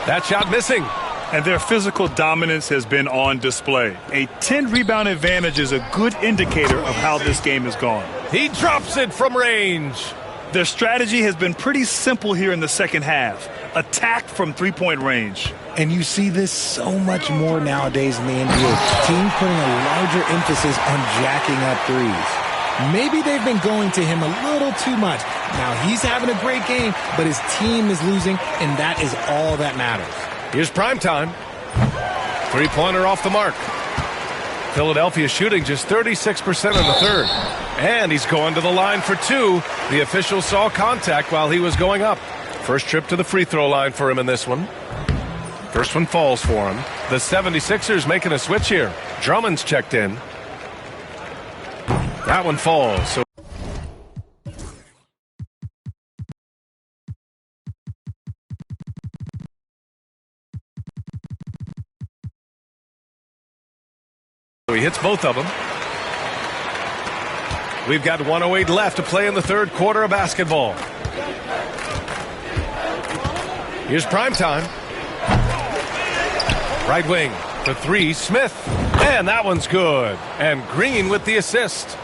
That shot missing. And their physical dominance has been on display. A 10-rebound advantage is a good indicator of how this game has gone. He drops it from range. Their strategy has been pretty simple here in the second half. Attack from three-point range. And you see this so much more nowadays in the NBA. Teams putting a larger emphasis on jacking up threes. Maybe they've been going to him a little too much. Now he's having a great game, but his team is losing, and that is all that matters. Here's prime time. Three-pointer off the mark. Philadelphia shooting just 36% in the third. And he's going to the line for two. The official saw contact while he was going up. First trip to the free throw line for him in this one. First one falls for him. The 76ers making a switch here. Drummond's checked in. That one falls. So he hits both of them. We've got 1:08 left to play in the third quarter of basketball. Here's prime time. Right wing, the three, Smith. And that one's good. And Green with the assist.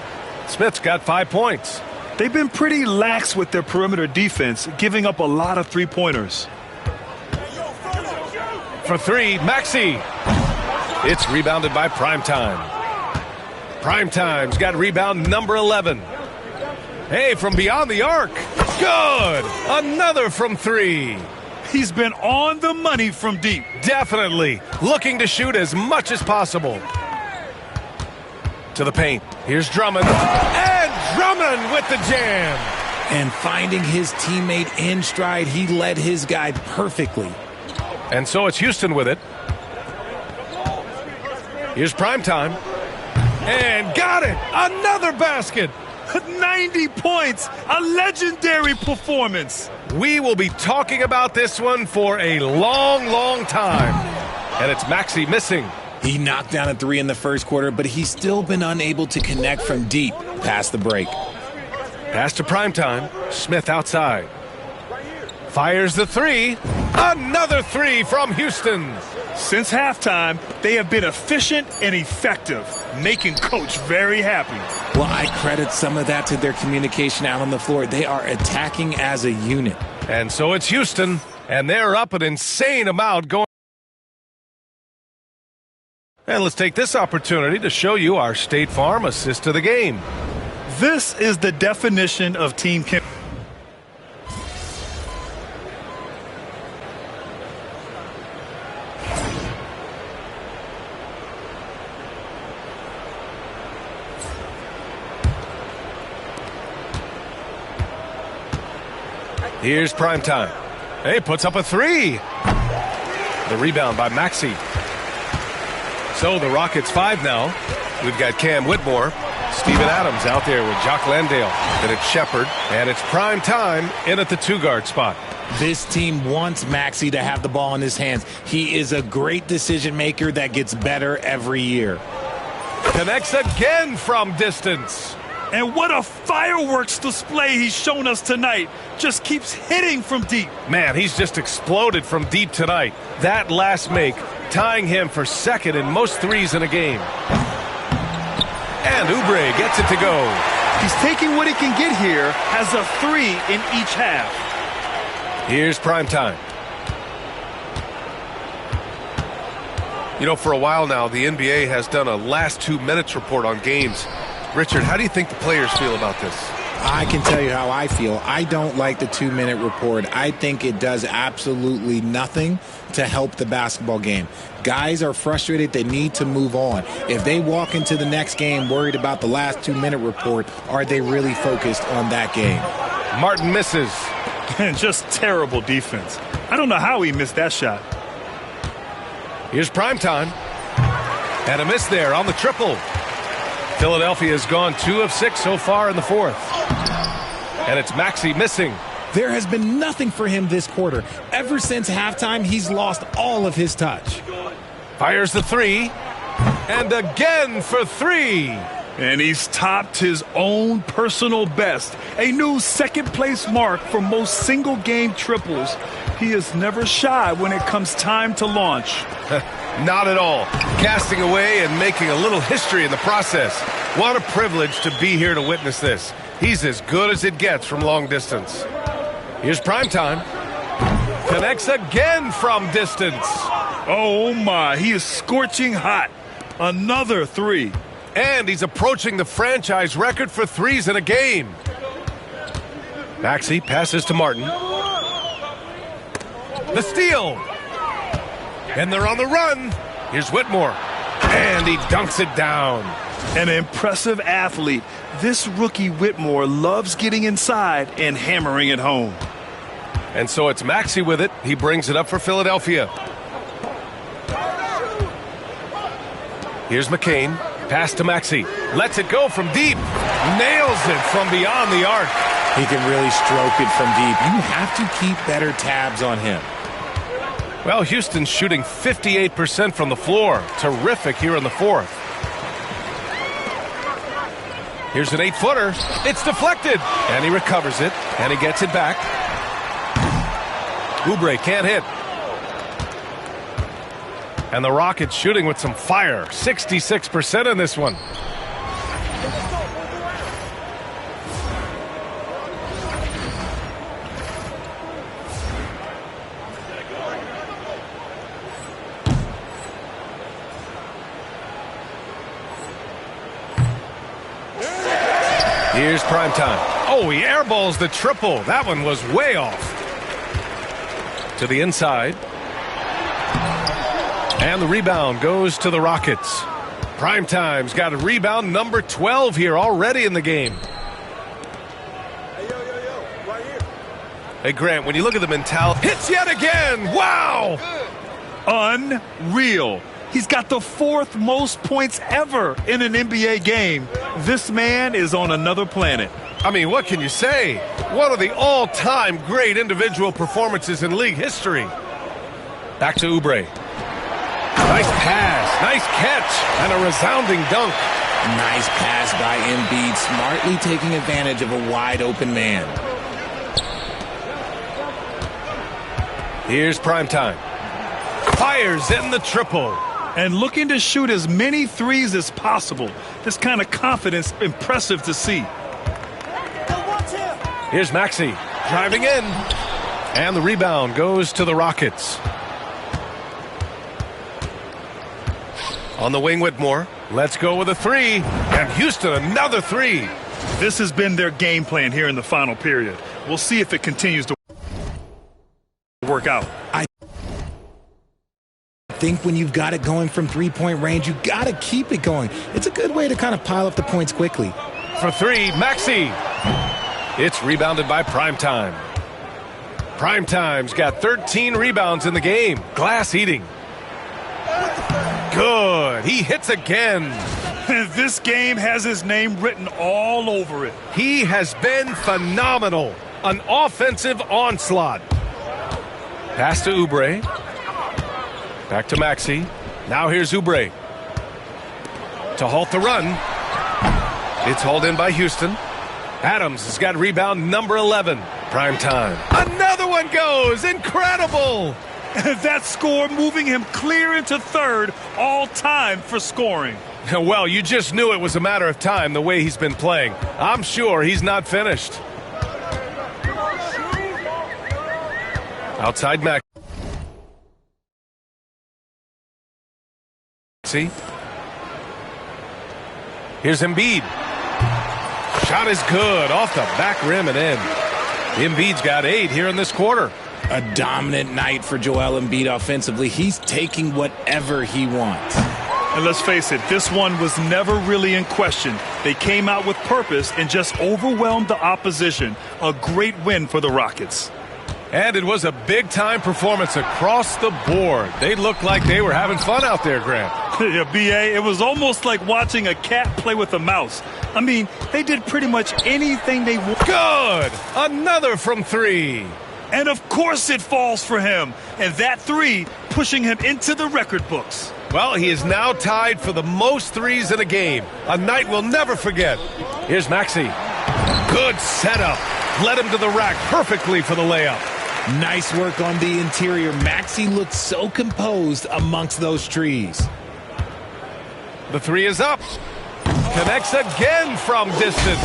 Smith's got 5 points. They've been pretty lax with their perimeter defense, giving up a lot of three-pointers. For three, Maxey. It's rebounded by Primetime. Primetime's got rebound number 11. Hey, from beyond the arc. Good. Another from three. He's been on the money from deep. Definitely. Looking to shoot as much as possible. To the paint. Here's Drummond. And Drummond with the jam. And finding his teammate in stride, he led his guy perfectly. And so it's Houston with it. Here's Primetime. And got it. Another basket. 90 points. A legendary performance. We will be talking about this one for a long, long time. And it's Maxey missing. He knocked down a three in the first quarter, but he's still been unable to connect from deep past the break. Pass to Primetime. Smith outside. Fires the three. Another three from Houston. Since halftime, they have been efficient and effective, making Coach very happy. Well, I credit some of that to their communication out on the floor. They are attacking as a unit. And so it's Houston, and they're up an insane amount going. And let's take this opportunity to show you our State Farm assist to the game. This is the definition of team chemistry. Here's Primetime. Hey, puts up a three. The rebound by Maxey. So the Rockets 5 now. We've got Cam Whitmore, Steven Adams out there with Jock Landale. Then it's Shepard, and it's Primetime in at the two-guard spot. This team wants Maxey to have the ball in his hands. He is a great decision maker that gets better every year. Connects again from distance. And what a fireworks display he's shown us tonight. Just keeps hitting from deep. Man, he's just exploded from deep tonight. That last make, tying him for second in most threes in a game. And Oubre gets it to go. He's taking what he can get here, has a 3 in each half. Here's prime time. You know, for a while now, the NBA has done a last 2 minutes report on games. Richard, how do you think the players feel about this? I can tell you how I feel. I don't like the 2-minute report. I think it does absolutely nothing to help the basketball game. Guys are frustrated. They need to move on. If they walk into the next game worried about the last 2-minute report, are they really focused on that game? Martin misses. And just terrible defense. I don't know how he missed that shot. Here's prime time. And a miss there on the triple. Philadelphia has gone 2 of 6 so far in the fourth. And it's Maxey missing. There has been nothing for him this quarter. Ever since halftime, he's lost all of his touch. Fires the 3. And again for 3. And he's topped his own personal best. A new second-place mark for most single-game triples. He is never shy when it comes time to launch. Not at all. Casting away and making a little history in the process. What a privilege to be here to witness this. He's as good as it gets from long distance. Here's prime time. Connects again from distance. Oh, my. He is scorching hot. Another 3. And he's approaching the franchise record for threes in a game. Maxey passes to Martin. The steal. And they're on the run. Here's Whitmore. And he dunks it down. An impressive athlete. This rookie Whitmore loves getting inside and hammering it home. And so it's Maxey with it. He brings it up for Philadelphia. Here's McCain. Pass to Maxey. Lets it go from deep. Nails it from beyond the arc. He can really stroke it from deep. You have to keep better tabs on him. Well, Houston's shooting 58% from the floor. Terrific here in the fourth. Here's an 8-footer. It's deflected. And he recovers it. And he gets it back. Oubre can't hit. And the Rockets shooting with some fire. 66% in this one. Here's prime time. Oh, he airballs the triple. That one was way off. To the inside. And the rebound goes to the Rockets. Primetime's got a rebound number 12 here already in the game. Hey, Grant, when you look at the mentality, hits yet again. Wow. Unreal. He's got the 4th most points ever in an NBA game. This man is on another planet. I mean, what can you say? One of the all-time great individual performances in league history. Back to Oubre. Nice pass, nice catch, and a resounding dunk. Nice pass by Embiid, smartly taking advantage of a wide-open man. Here's prime time. Fires in the triple. And looking to shoot as many threes as possible. This kind of confidence, impressive to see. Here's Maxey driving in. And the rebound goes to the Rockets. On the wing, Whitmore. Let's go with a 3. And Houston, another 3. This has been their game plan here in the final period. We'll see if it continues to work out. I think when you've got it going from three-point range, you got to keep it going. It's a good way to kind of pile up the points quickly. For 3, Maxey. It's rebounded by Primetime. Primetime's got 13 rebounds in the game. Glass eating. Good. He hits again. This game has his name written all over it. He has been phenomenal. An offensive onslaught. Pass to Oubre. Back to Maxey. Now here's Oubre. To halt the run. It's hauled in by Houston. Adams has got rebound number 11. Prime time. Another one goes. Incredible. That score moving him clear into third all time for scoring. Well, you just knew it was a matter of time the way he's been playing. I'm sure he's not finished. Outside Max. See? Here's Embiid. Shot is good. Off the back rim and in. Embiid's got 8 here in this quarter. A dominant night for Joel Embiid offensively. He's taking whatever he wants. And let's face it, this one was never really in question. They came out with purpose and just overwhelmed the opposition. A great win for the Rockets. And it was a big-time performance across the board. They looked like they were having fun out there, Grant. Yeah, B.A., it was almost like watching a cat play with a mouse. I mean, they did pretty much anything they wanted. Good! Another from 3. And of course it falls for him. And that 3 pushing him into the record books. Well, he is now tied for the most 3s in a game. A night we'll never forget. Here's Maxey. Good setup. Led him to the rack perfectly for the layup. Nice work on the interior. Maxey looked so composed amongst those trees. The 3 is up. Connects again from distance.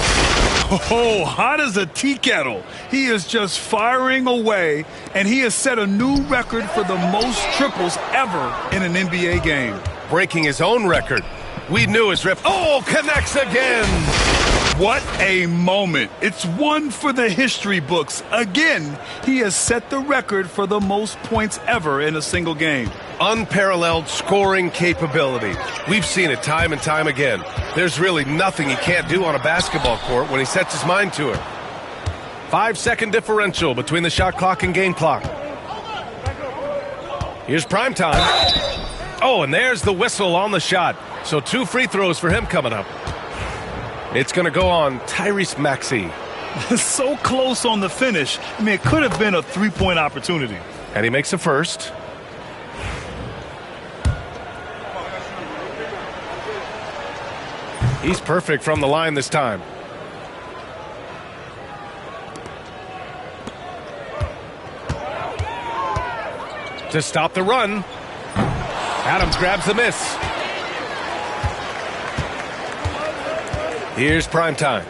Oh, hot as a tea kettle. He is just firing away, and he has set a new record for the most triples ever in an NBA game. Breaking his own record. We knew his rip. Oh, connects again. What a moment. It's one for the history books. Again, he has set the record for the most points ever in a single game. Unparalleled scoring capability. We've seen it time and time again. There's really nothing he can't do on a basketball court when he sets his mind to it. 5-second differential between the shot clock and game clock. Here's prime time. Oh, and there's the whistle on the shot. So 2 free throws for him coming up. It's going to go on Tyrese Maxey. So close on the finish. I mean, it could have been a 3-point opportunity. And he makes a first. He's perfect from the line this time. To stop the run. Adams grabs the miss. Here's prime time.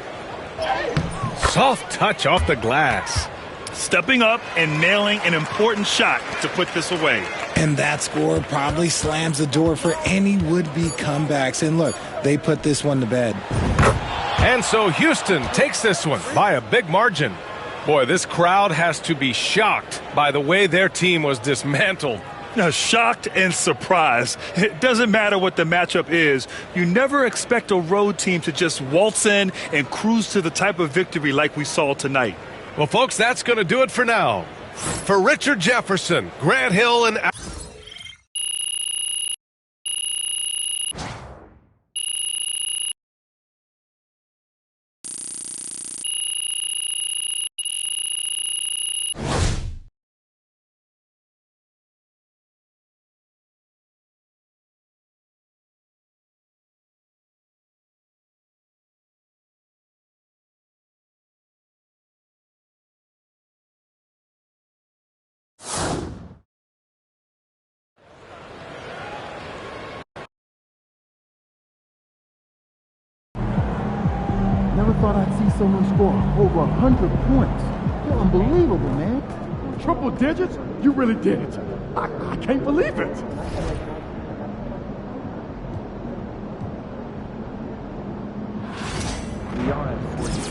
Soft touch off the glass. Stepping up and nailing an important shot to put this away. And that score probably slams the door for any would-be comebacks. And look, they put this one to bed. And so Houston takes this one by a big margin. Boy, this crowd has to be shocked by the way their team was dismantled. Now, shocked and surprised. It doesn't matter what the matchup is. You never expect a road team to just waltz in and cruise to the type of victory like we saw tonight. Well, folks, that's going to do it for now. For Richard Jefferson, Grant Hill, and... Never thought I'd see someone score over 100 points. You're unbelievable, man. Triple digits? You really did it. I can't believe it. We are at 40.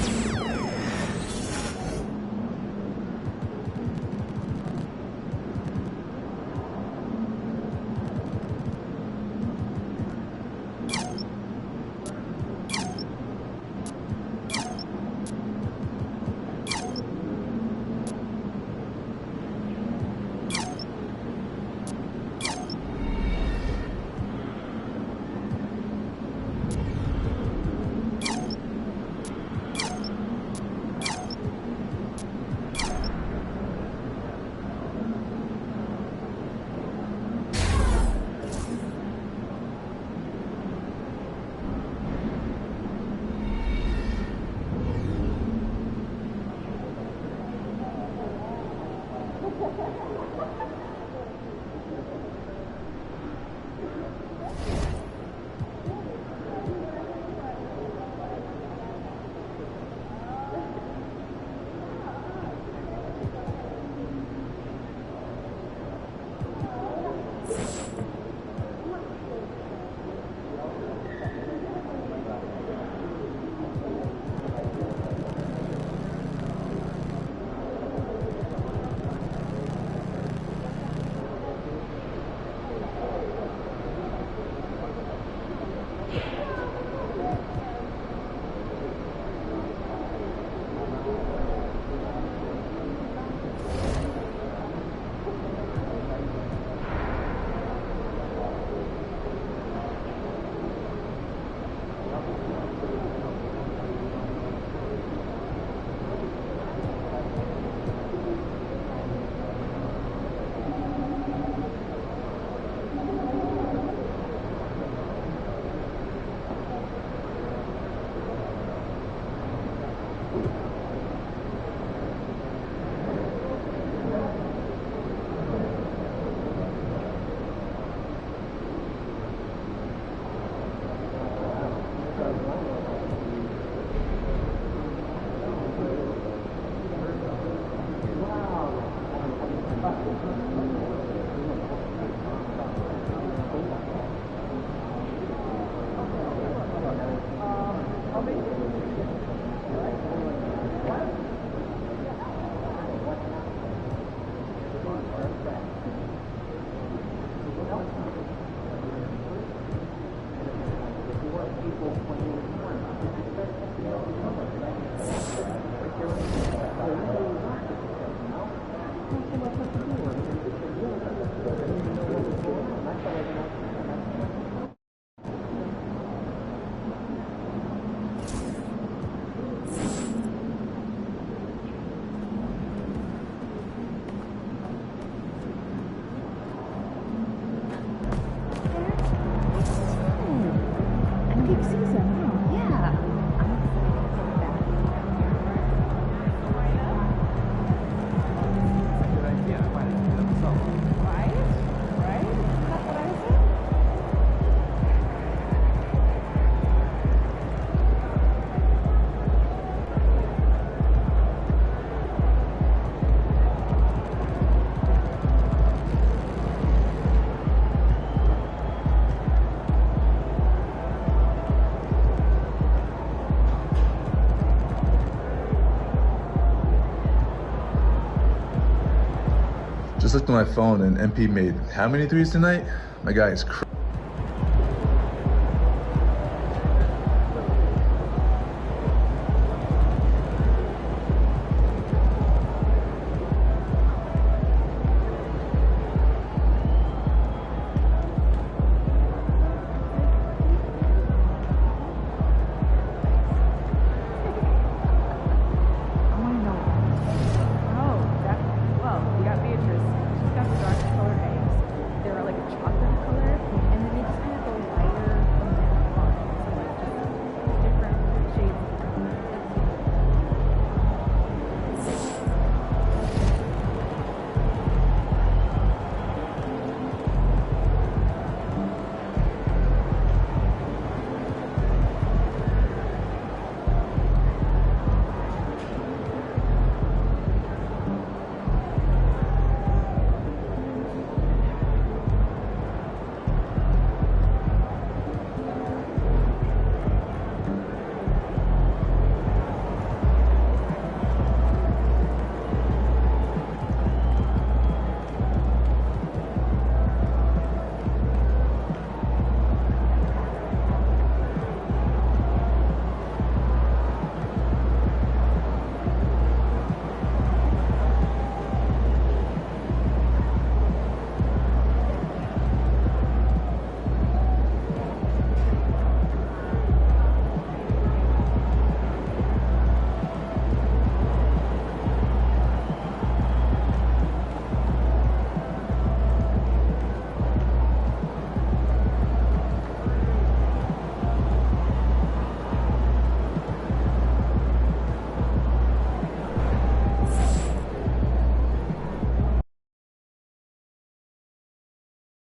Just looked at my phone and MP made how many threes tonight? My guy is crazy.